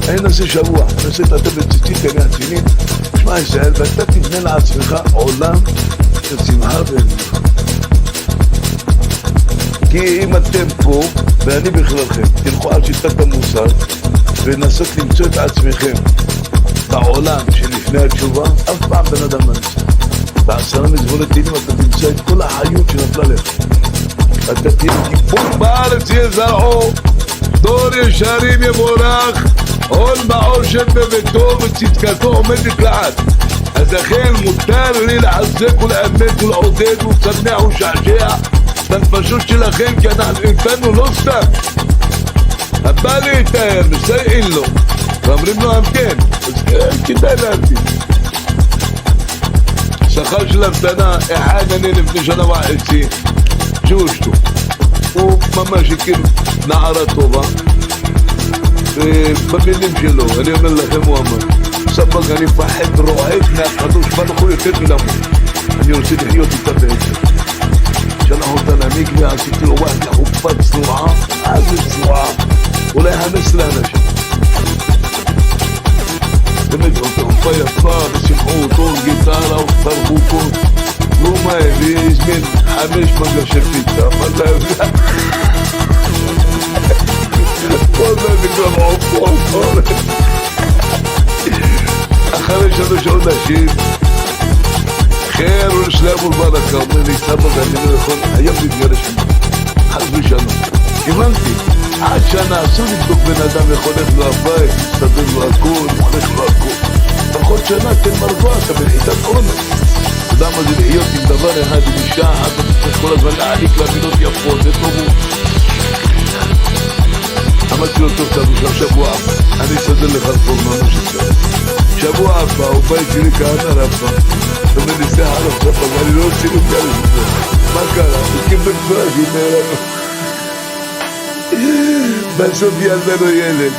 אני ננסה שבוע, ננסה את אתם בציצית אני אעצימים. תשמע ישראל, ואתה תבנה לעצמך עולם של שמחה ואמונה. כי אם אתם פה, ואני בכללכם, תלכו על שיטת המוסר ונסות למצוא את עצמכם בעולם שלפני התשובה, אף פעם בן אדם נמצא. בעשרה מזמורי תהילים אתה תמצא את כל החיות שנפלה לך. אתה תהיה גיבור בארץ יזרעו, דור ישרים יבורך, הון בעושר בביתו וצדקתו עומדת לעד. אז לכן מותר לי לחזק ולאמץ ולעודד ולצנע ולשעשע את הנפשות שלכם, כי אנחנו איתנו לא סתם. הבא להתאר, מסייעים לו ואומרים לו המתן, אז כדאי להמתין. שכר של המתנה, אחד אני לפני שנה וחצי, ג'ושטו, הוא ממש כאילו נערה טובה, ובמילים שלו, אני אומר לכם הוא אמר, סבק אני מפחד רועד מהקדוש ברוך הוא יותר מלמות, אני רוצה לחיות איתה בעצם. שלח אותה למקווה, עשיתי לו וואחדה חופה צנועה, אז זה צנועה, אולי המס לאנשים. באמת חופה יפה, ושמחו אותו, גיטרה ותרבוקו, והוא מה הביא, הזמין 5 מגשי פיצה, אבל אתה יודע. כל זה נקרא עופות, אחרי 3 חודשים, חיר ולשלם ולברקה, אומר לי סבא ואני לא יכול, היום להתגרש ממנו, חס ושלום. הבנתי, עד שנה אסור לבדוק בן אדם יכול איך לו הבית, מסתבר לו הכל, מוכנך לו הכל. לפחות שנה תן מרגוע, אתה בנחיתת עונש. אתה יודע מה זה להיות עם דבר אחד, עם אישה, אתה צריך כל הזמן להעניק לה מילות יפות, זה טוב הוא. אמרתי לו טוב, תבוא שבוע הבא, אני אסדר לך פה ממש עכשיו. שבוע הבא, הוא בא איתי לי כהנה רבה. אתה אומר לי, סליחה לו, סבא, ואני לא רוצה להתגרש את זה. מה קרה? הוא קיבל כבר שינה לנו. בסוף ילדנו ילד,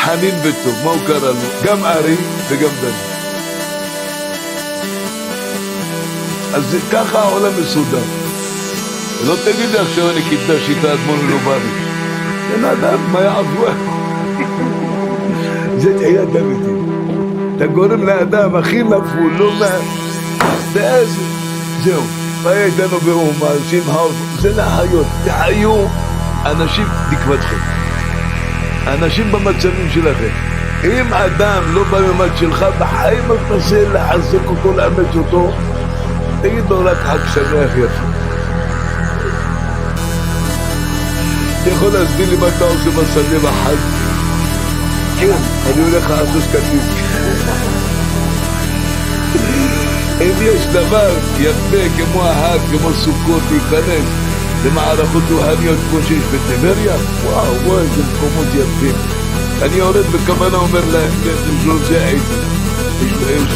חנין וטוב, מה הוא קרא לו? גם ארי וגם דני. אז ככה העולם מסודר. לא תגיד לי עכשיו אני קיבלה שיטה אדמון ולובביץ'. בן אדם, מה יעזור? זה תחיית המתים. אתה גורם לאדם הכי נפול, לא מה... ואז זהו, מה איתנו באומה, זה לחיות, תחיו אנשים תקוותכם. אנשים במצבים שלכם. אם אדם לא בממד שלך, בחיים אל תנסה לחזק אותו, לאמץ אותו, תגיד לו רק חג שמח יפה. אתה יכול להסביר לי מה אתה עושה בשדה בחג? כן, אני הולך לעשות קטיף. אם יש דבר יפה כמו ההג, כמו סוכות, להיכנס למערכות רוחניות כמו שיש בטבריה, וואו, איזה מקומות יפים. אני יורד בכוונה אומר להם, זה עיתים, יש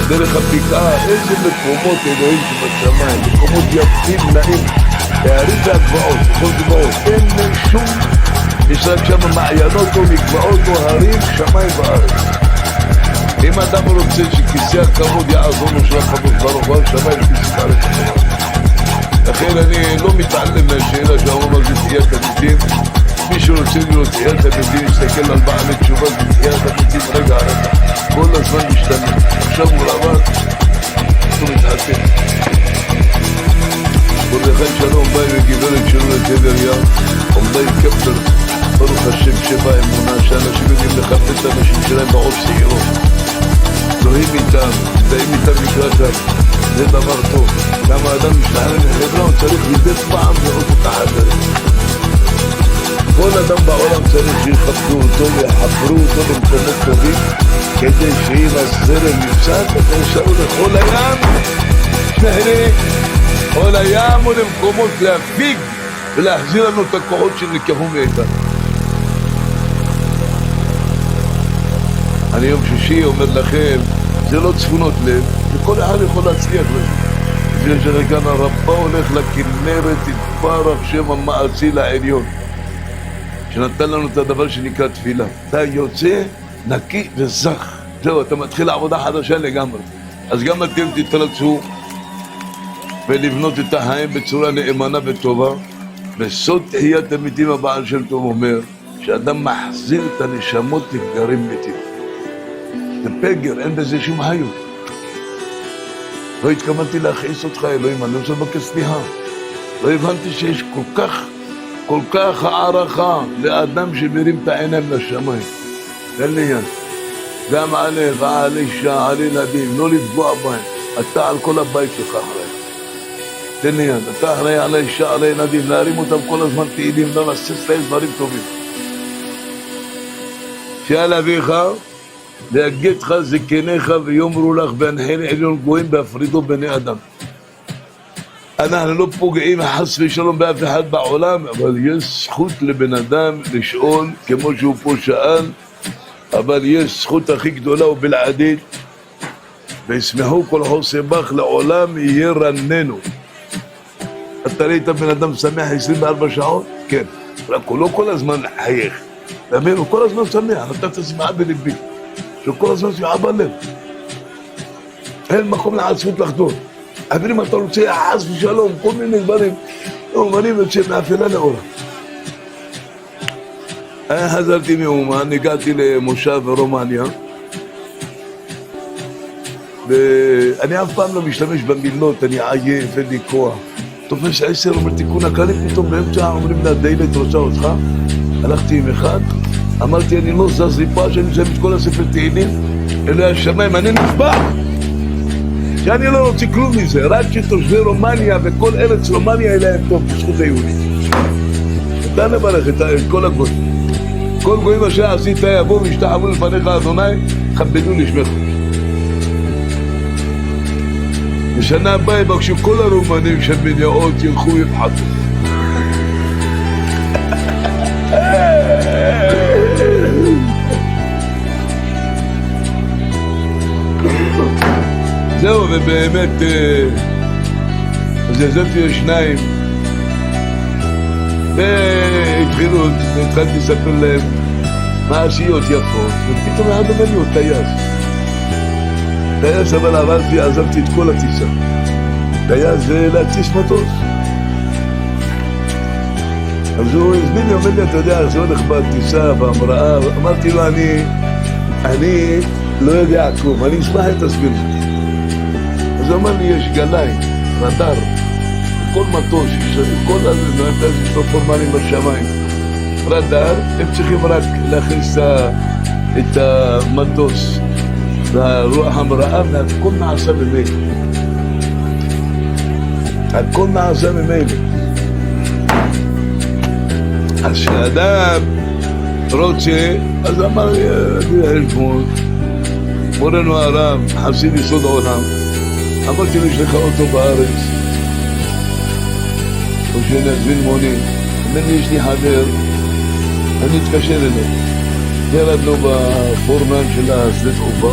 דרך הבקעה, איזה מקומות אלוהים שבשמיים, מקומות יפים, נעים, הערים והגבעות, בכל גבעות, אין שום, יש רק שם מעיינות או מקבעות או הרים, שמיים וארץ. אם אדם רוצה שכיסא הכבוד יעזור לו של הקבוד ברוך הוא, שמיים וכיסא הארץ. לכן אני לא מתעלם מהשאלה שאומרים על זה תחיית המתים. מי שרוצה לראות תחיית המתים, יסתכל על בעלי תשובה בתחיית המתים, רגע, כל הזמן משתנה. עכשיו הוא רבת, הוא מתעצם. מרדכי שלום, ביי וגברת שלו לטבריה, עומדי קפטר, ברוך השם שבא אמונה, שאנשים יודעים לכבד את האנשים שלהם בעוד צעירות. אלוהים איתם, דעים איתם לקראתם, זה דבר טוב. למה האדם משתחרר מחברה, הוא צריך מדי פעם לראות את החברים. כל אדם בעולם צריך שיחברו אותו ויחברו אותו למקומות טובים, כדי שאם הזרם נפסק, אתה ישארו לכל הים, שנהנה, כל הים ולמקומות להפיק ולהחזיר לנו את הכוחות שנלקחו מאיתנו. אני יום שישי אומר לכם, זה לא צפונות לב, וכל אחד יכול להצליח לזה. זה שרגע הרבה הולך לכנרת, יתברך שם המעציל העליון, שנתן לנו את הדבר שנקרא תפילה. אתה יוצא נקי וזך. זהו, אתה מתחיל עבודה חדשה לגמרי. אז גם אתם תתרצו ולבנות את החיים בצורה נאמנה וטובה. בסוד תחיית המתים הבעל שם טוב אומר, שאדם מחזיר את הנשמות לגרים מתים. זה פגר, אין בזה שום חיות. לא התכוונתי להכעיס אותך, אלוהים, אני רוצה לבקש סליחה. לא הבנתי שיש כל כך הערכה לאדם שמרים את העיניים לשמיים. תן לי יד. גם עליך, על אישה, על ילדים, לא לפגוע בהם. אתה על כל הבית שלך אחראי. תן לי יד. אתה אחראי על האישה, על הילדים, להרים אותם כל הזמן תהילים, לא לסס להם דברים טובים. שאל אביך, להגדך זקניך ויאמרו לך והנחני עליון גויים בהפרידו בני אדם. אנחנו לא פוגעים חס ושלום באף אחד בעולם, אבל יש זכות לבן אדם לשאול כמו שהוא פה שאל, אבל יש זכות הכי גדולה ובלעדית, וישמחו כל חוסי בך לעולם יהיה רננו. אתה ראית בן אדם שמח 24 שעות? כן, רק הוא לא כל הזמן חייך, הוא כל הזמן שמח, נתת שמחה בלבי, שכל הזמן שמחה בלב, אין מקום לעצמות לחדור. אבל אם אתה רוצה חס ושלום, כל מיני דברים, אומנים יוצא מאפלה לאורה. חזרתי מאומן, הגעתי למושב ברומניה, ואני אף פעם לא משתמש במילות, אני עייף, אין לי כוח. תופס 10, אומר תיקון הכללי, פתאום באמצע אומרים לה, דיילת רוצה אותך. הלכתי עם אחד, אמרתי, אני לא זז לי פה, שאני מסיים את כל הספר תהילים, אלוהי השמיים, אני נשבע! שאני לא רוצה כלום מזה, רק שתושבי רומניה וכל ארץ רומניה אליהם טוב, בזכות היהודית. אתה נברך את כל הגויים. כל גויים אשר עשית יבואו וישתחוו לפניך אדוני, כבדו לשמך. בשנה הבאה יבקשו כל הרומנים של בניאות ילכו ויפחתו. זהו, ובאמת אז יזמתי לשניים והתחלתי לספר להם מעשיות יפות, ופתאום אחד אומר לי, הוא טייס, אבל עברתי, עזבתי את כל הטיסה. טייס זה להטיס מטוס. אז הוא הסביר לי, אומר לי, אתה יודע, זה הולך בטיסה, בהמראה, אמרתי לו, אני לא יודע כלום, אני אשמח אם תסביר לי. אז הוא אמר לי, יש גלאי, רדאר, כל מטוס, כל הפורמלים בשמיים, רדאר, הם צריכים רק להכניס את המטוס לרוח המראה, והכל נעשה ממילא. הכל נעשה ממילא. אז כשאדם רוצה, אז אמר לי, חשבון, מורנו הרב, חסיד יסוד העולם, אמרתי לו, יש לך אוטו בארץ, או שנזמין מונים, אומר לי, יש לי חבר, אני אתקשר אליו. ירדנו בפורמן של השדה תעופה,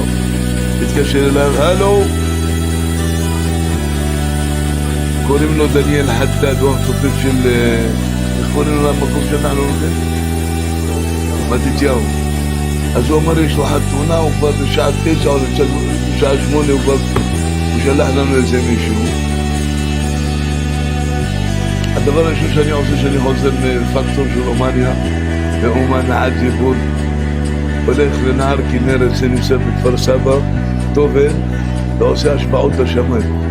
התקשר אליו, הלו, קוראים לו דניאל חדד, הוא המפקד של, איך קוראים לו למקום שאנחנו הולכים? מתתיהו. אז הוא אמר, יש לו חתונה, הוא כבר בשעה 9 או בשעה 8, הוא שלח לנו איזה מישהו. הדבר הראשון שאני עושה, שאני חוזר מפקטור של רומניה, מאומן עד זיבוד, הולך לנהר כנרת, זה נמצא בכפר סבא, טובל, ועושה השפעות לשמיים.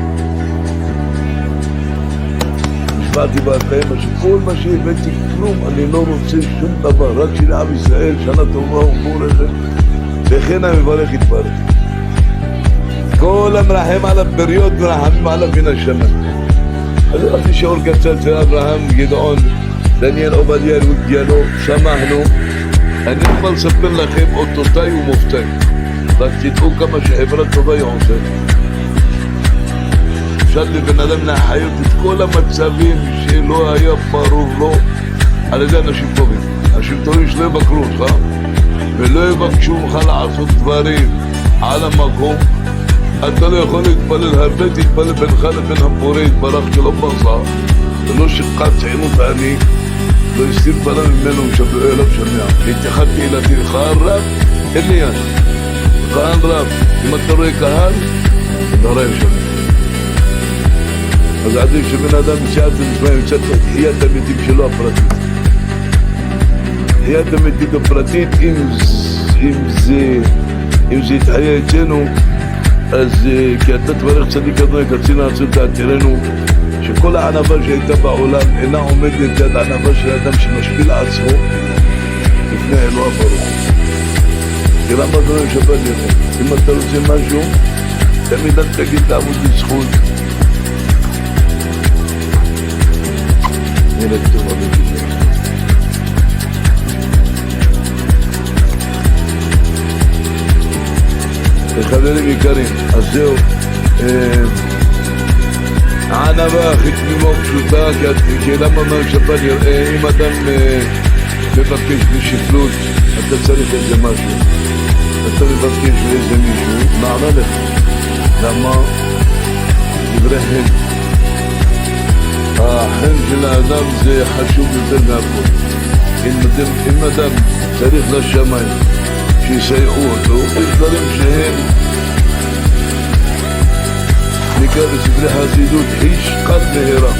נשבעתי בהתחלה, שכל מה שהבאתי כלום, אני לא רוצה שום דבר, רק שלעם ישראל, שנה טובה ומבורכת, וכן המברך יתברך. כל המרחם על הבריות מרחמים עליו מן השנה. אז הלכתי שיעור קצת של אברהם, גדעון, דניאל עובדיה, דיאלו, שמחנו. אני כבר לספר לכם אותותיי ומופתיי, רק תדעו כמה שחברה טובה היא עושה. אפשר לבן אדם להחיות את כל המצבים שלא היה ברור לו על ידי אנשים טובים. אנשים טובים שלא יבקרו אותך ולא יבקשו לך לעשות דברים על המקום. אתה לא יכול להתפלל הרבה, תתפלל בינך לבין הבורא יתברך שלא פרסה ולא שחת עינות אני לא הסתיר פנה ממנו ושבעו אליו שמע. התייחדתי אל תלך רב, אין לי יד. קהל רב, אם אתה רואה קהל, אתה רואה שמע. אז עדיף שבן אדם בשעת המשמע ימצא את תחיית המתים שלו הפרטית. תחיית המתים הפרטית, אם זה יתחיה אצלנו, אז כי אתה תברך צדיק אדוני קצין העצות תעתירנו, שכל הענבה שהייתה בעולם אינה עומדת יד הענבה של האדם שמשפיל עצמו לפני אלוה ברוך. כי למה אדוני שבת יראה? אם אתה רוצה משהו, תמיד אל תגיד לעמוד לזכות. נראה טוב אמיתי. חברים יקרים, אז זהו, הענבה הכי תמימה ופשוטה, כי למה מה שבת יראה, אם אדם מבקש בשפלות, אתה צריך איזה משהו, אתה מבקש לאיזה מישהו, נענה לך. למה? דברי חן. החן של האדם זה חשוב יותר מהכל. אם אדם צריך לשמיים שיסייעו אותו, יש דברים שהם נקרא בספרי חסידות השקל מהרה.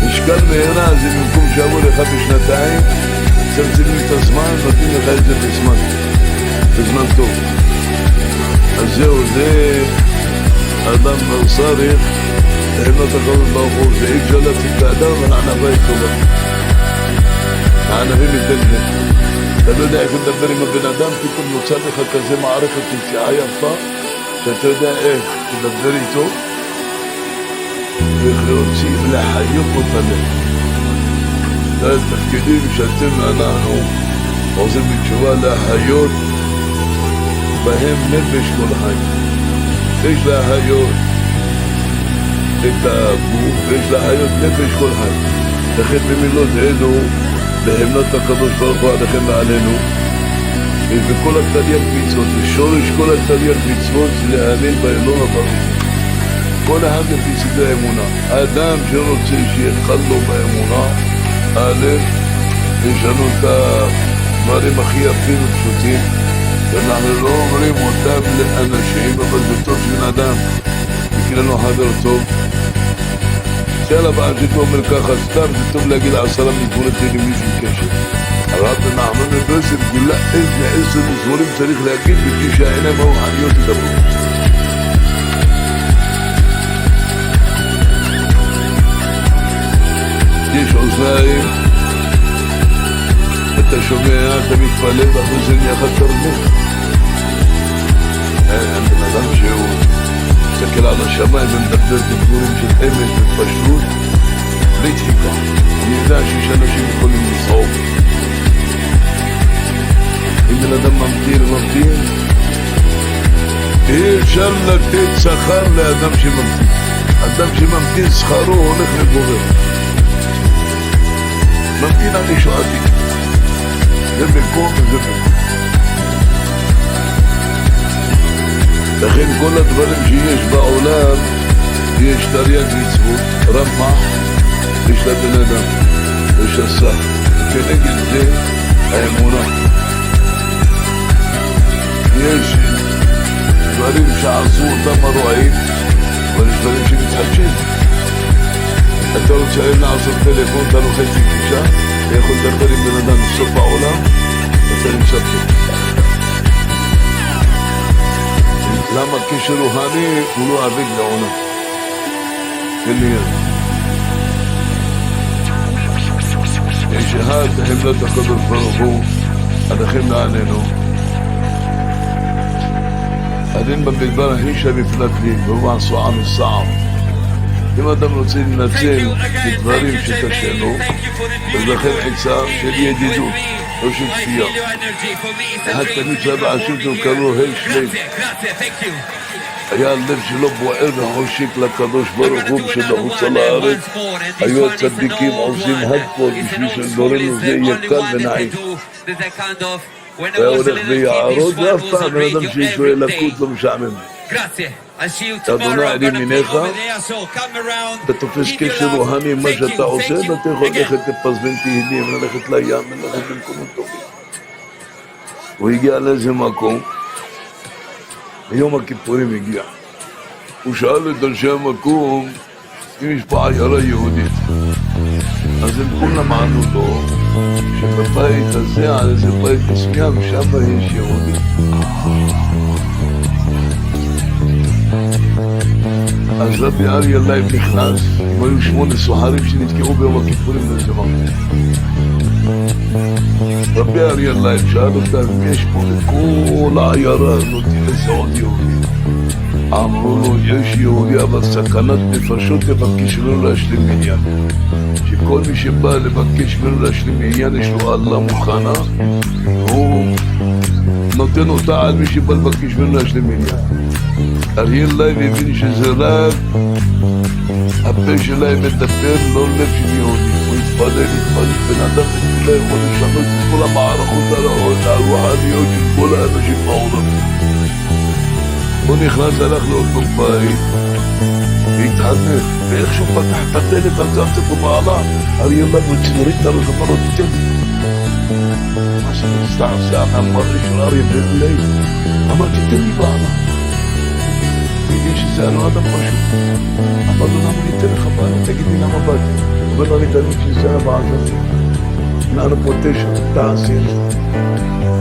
השקל מהרה זה במקום שעבור לך בשנתיים, צמצמים את הזמן, נותנים לך את זה בזמן טוב. אז זהו, זה אדם צריך להנות הקודש ברוך הוא, שאי אפשר להציג את האדם, אבל הענבה היא טובה. הענבים מתגלגלים. אתה לא יודע איך לדבר עם הבן אדם, פתאום נוצר לך כזה מערכת יציאה יפה, שאתה יודע איך לדבר איתו, ואיך להוציא ולהחיות אותה לב. זה התפקידים שאתם ואנחנו עושים בתשובה להחיות בהם נפש כל חיים. יש להחיות את הגוף, ויש להחיות נפש כל חיים. לכן במילות אלו, בהמנות הקדוש ברוך הוא עליכם ועלינו, וכל התרי"ג מצוות, ושורש כל התרי"ג מצוות זה להאמין באלוה ברוך. כל אחד לפי סדרי האמונה. האדם שרוצה שיחל לו באמונה, א', יש לנו את הדברים הכי יפים ופשוטים, ואנחנו לא אומרים אותם לאנשים, אבל זה טוב של אדם, יקרה לנו חבר טוב, יאללה, בעשית אומר ככה, סתם זה טוב להגיד 10 מזמורי תהילים בלי שום קשר. הרב נחמן מברסלב גילה איזה 10 מזמורים צריך להגיד בשביל שהעיניים הרוחניות ידברו. יש אוזניים, אתה שומע, אתה מתפלל ואחרי זה נהיה לך תרבות. אין בן אדם שהוא מסתכל על השמיים ומדבר בדברים של אמת ופשטות בלי דחיקה. אני יודע שיש אנשים יכולים לצעוק. אם בן אדם ממתין, אי אפשר לתת שכר לאדם שממתין. אדם שממתין שכרו הולך לגובר. ממתין על ישועתי. זה בקום וזה בקום. לכן כל הדברים שיש בעולם, יש תרי"ג מצוות, רמ"ח, יש לבן אדם, יש עשה. כנגד זה האמונה. יש דברים שעשו אותם הרועים, אבל יש דברים שמתחדשים. אתה רוצה היום לעשות טלפון, אתה לוחץ עם גישה, אתה יכול לדבר עם בן אדם בסוף העולם, אתה נמצא פה. למה קשר רוהני הוא לא אבק לעונה? כליד. ישהד חמלת הקדוש ברוך הוא, עליכם לעננו. הדין במדבר הישה מפלט לי, והוא עשו ענו סער. אם אדם רוצה לנצל בדברים שתשנו, אז לכן עצה של ידידות, לא של כפייה. אחד תמיד שבע עשיתו קראו שלם. היה הלב שלו בוער וחושק לקדוש ברוך הוא שבחוץ על הארץ. היו הצדיקים עושים הדפות בשביל שדורנו זה יהיה קל ונעים. היה הולך ביערות ואף פעם אדם שיש לו אלקות לא משעמם. אדוני עלי מניך, אתה תופס קשר רוהני מה שאתה עושה, ואתה יכול ללכת לפזמן תהילים, ללכת לים, ללכת במקומות טובים. הוא הגיע לאיזה מקום, ביום הכיפורים הגיע. הוא שאל את אנשי המקום אם יש פה עיירה יהודית. אז הם כולם ענו לו שבבית הזה, על איזה בית מסוים, שם יש יהודי. אז רבי אריה לייב נכנס, הם היו 8 סוחרים שנתקעו ביום הכיפורים לאיזה מקום. רבי אריה לייב שאל אותם, יש פה בכל העיירה הזאת איזה עוד יהודי. אמרו לו, יש יהודי, אבל סכנת נפשות תבקש לו להשלים עניין. שכל מי שבא לבקש ממנו להשלים עניין, יש לו אללה מוכנה, הוא נותן אותה על מי שבא לבקש ממנו להשלים עניין. אריה לייב הבין שזה רק הפה שלהם מדבר, לא לב של יהודי. הוא התפלל, בן אדם לא יכול לשנות את כל המערכות הרוחניות של כל האנשים בעולם. הוא נכנס, הלך לאותו בית והתחנך, ואיכשהו פתח את הדלת, אז ארצה פה מעלה. אריה לייב רוצה להוריד את הראש, אמר לו, תיתן לי. מה שנסתעשע מהמראה של אריה לייב, אמר, תיתן לי בעלה. תגיד שזה היה לו אדם פשוט. אמר לו, למה ניתן לך בעלה? תגיד לי למה באתי. אומר לו, אני תמיד שזה היה בעזתי. נענו פה 9, תעשי את זה.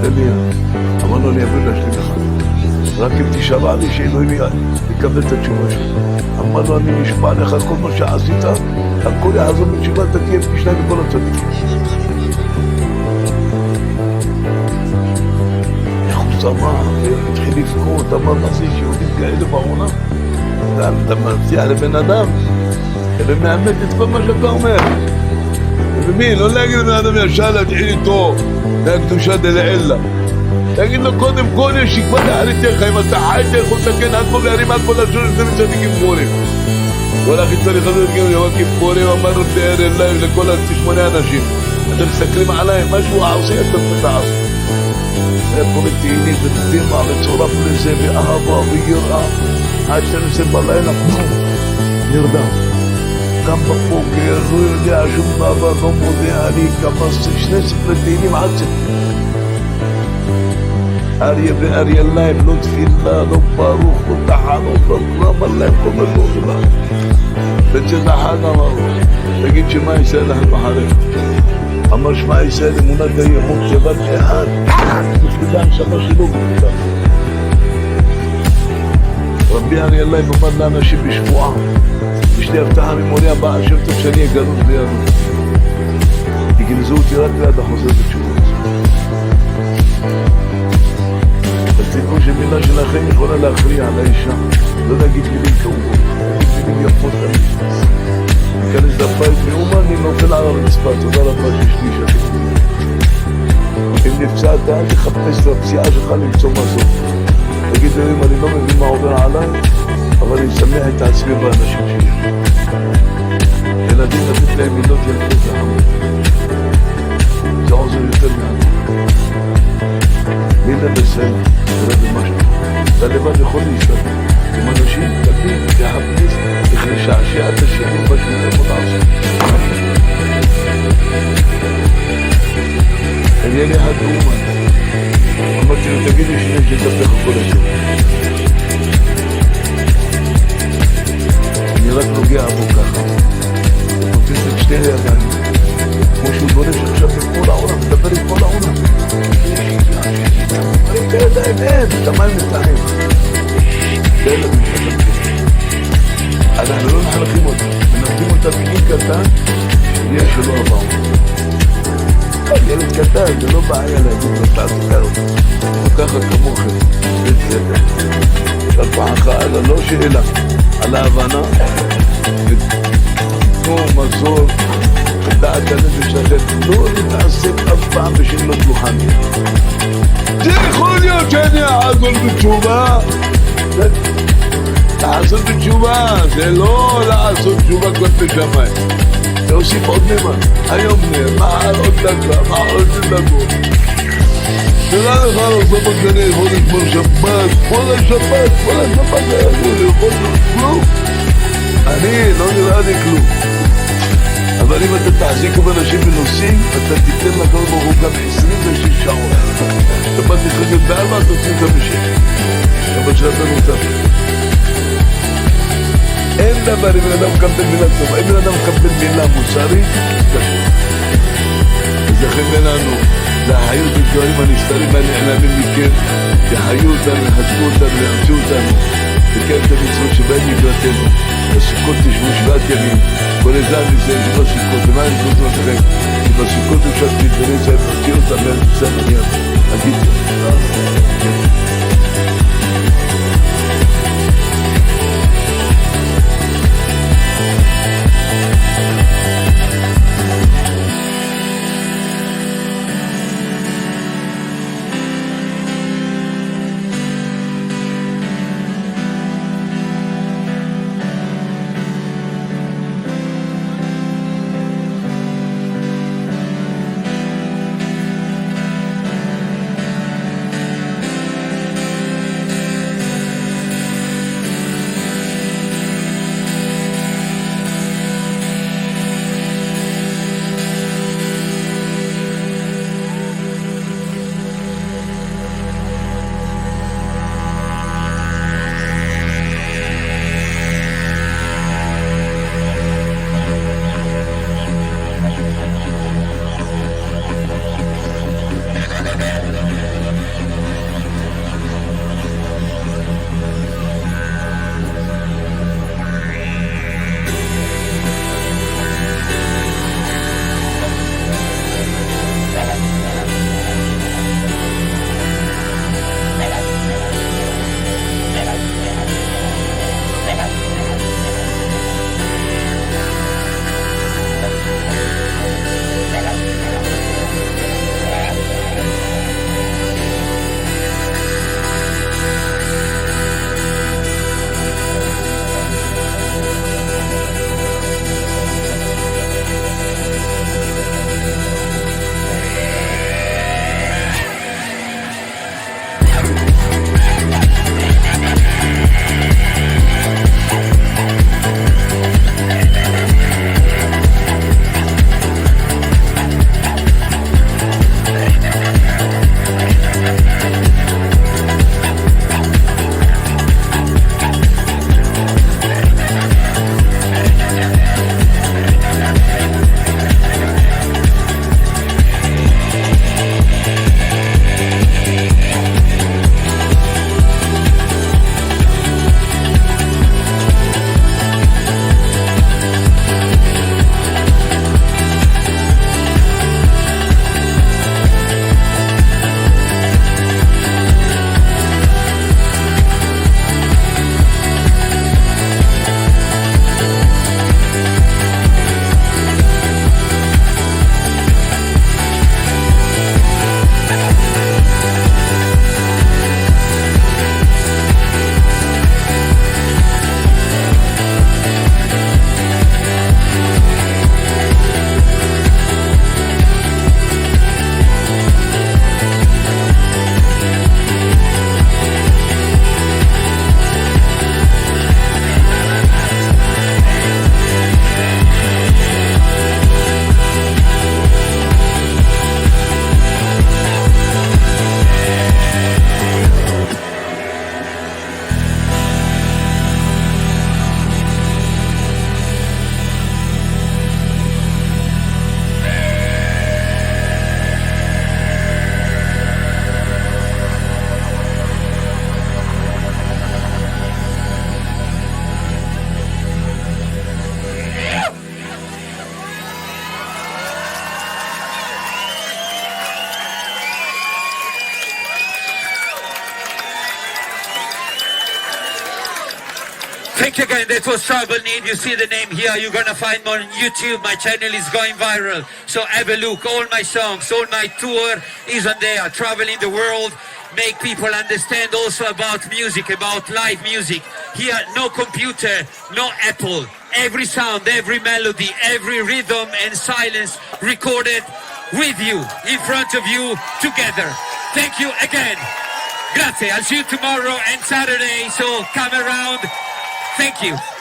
תן לי. אמר לו, אני אביא להשלים לך. רק אם תשבע לי שאלוהים יקבל את התשובה שלך. אמר לו, אני נשבע לך כל מה שעשית, הכל יעזור בתשובה, אתה תהיה פי 2 בכל הצדיקים. שמח, והתחיל לבכות, אמר, מה זה יהודים כאלה בעולם? אתה מציע לבן אדם, ומאמת את כל מה שאתה אומר. ומי, לא להגיד לבן אדם ישר להתחיל איתו מהקדושה דלעילה. תגיד לו, קודם כל יש שכבר להחליט לך, אם אתה חי, אתה יכול לתקן עד פה להרים עד פה לשון שזה מצדיקים פורים. כל הכי צריך לדעת כאילו, יום הכיפורים אמרנו תאר אליי לכל 8 אנשים. אתם מסתכלים עליי, משהו עושה, אתה תעשו. איפה לתהילים ותדמה וצורף לזה ואהבה ויראה עד 12 בלילה נרדם גם בבוקר לא יודע שום דבר לא מודה אני כמה 2 ספרי תהילים עד זה אריה ואריה לייב לא תפילה לא ברוך לא תחנות לא אמר להם כל מה לא בצאת החג אמרו, תגיד שמע ישראל לכם אחריך. אמר שמע ישראל אמונת הימות שבת אחד, נפקדה הנשמה שלו בקודם. רבי אריה אללה אמר לאנשים בשבועה, יש לי הבטחה ממוני הבאה שם טוב שאני אגלות בידו. יגנזו אותי רק ליד החוזר בתשובות. אז תדעו שמילה שלכם יכולה להכריע על האישה, לא להגיד מילים כאובות, להגיד מילים יפות תמיד. להיכנס לבית מאומה, אני נופל על הרצפה, תודה רבה שיש לי אישה. אם נפצעת, אל תחפש לפציעה שלך למצוא מזון. תגיד להם, אני לא מבין מה עובר עליי, אבל אני שמח את עצמי באנשים שלי. ילדים לתת להם מילות ילדות לחמוד. זה עוזר יותר מעט. מילה בסלע, זה במשהו. זה לבד יכול להסתכל. עם אנשים, תמיד, תחפש, לשעשע את השני בשביל יכול לעשות. היה לי אחד מאומן. אמרתי לו, תגיד לי שני שתפתח כל השם. אני רק נוגע בו ככה. הוא נותן את שתי הידיים. כמו שהוא דורש עכשיו את כל העולם, מדבר עם כל העולם. אני את הידיים, אין, את המים נתלעים. זה ילד מתחלקים. אנחנו לא נחלקים אותם, מנתים אותם מגיל קטן, שיהיה שלא עבר. ילד קטן, זה לא בעיה להגיד לו, תעשו אותם. וככה כמוכם, בסדר. שלפחך, אלא לא שאלה, על ההבנה, ותנו מזור, ודעת הנפש שלכם, לא להתעסק אף פעם בשאלות רוחניות. זה יכול להיות שאני אעזור בתשובה. לעשות בתשובה, זה לא לעשות תשובה כלפי שמיים. להוסיף עוד נאמן, היום נאמן, עוד דקה, מה עוד דקות. תראה לך לעשות בגני, יכול לגמור שבת, כל השבת, היה לי יכול כלום. אני, לא נראה לי כלום. אבל אם אתה תחזיקו באנשים ונוסעים, אתה תיתן לכל ברוך גם 26 שעות. שבת תחלקת בארבע, אתה תוציא אותה בשקט. אבל שאתה נותן. אין דבר, אם בן אדם מקבל מילה טובה, אם בן אדם מקבל מילה מוסרית, קשה. אז לכן בינינו, להחיות את דברים הנסתרים והנעלמים מכם, יחיו אותנו, יחזקו אותנו, יאמצו אותנו, לקיים את המצוות שבהם נקראתנו, בסוכות תשבו 7 ימים, כל איזה נמצאים שבע סוכות, ומה אני זוכר לכם? שבסוכות אפשר להתגלה שהם נוציא אותם ואין תצא מניע, אגיד Thank you again. That was Tribal Need. You see the name here. You're gonna find more on YouTube. My channel is going viral. So have a look. All my songs, all my tour is on there. Traveling the world, make people understand also about music, about live music. Here, no computer, no Apple. Every sound, every melody, every rhythm and silence recorded with you, in front of you, together. Thank you again. Grazie. I'll see you tomorrow and Saturday. So come around. Thank you.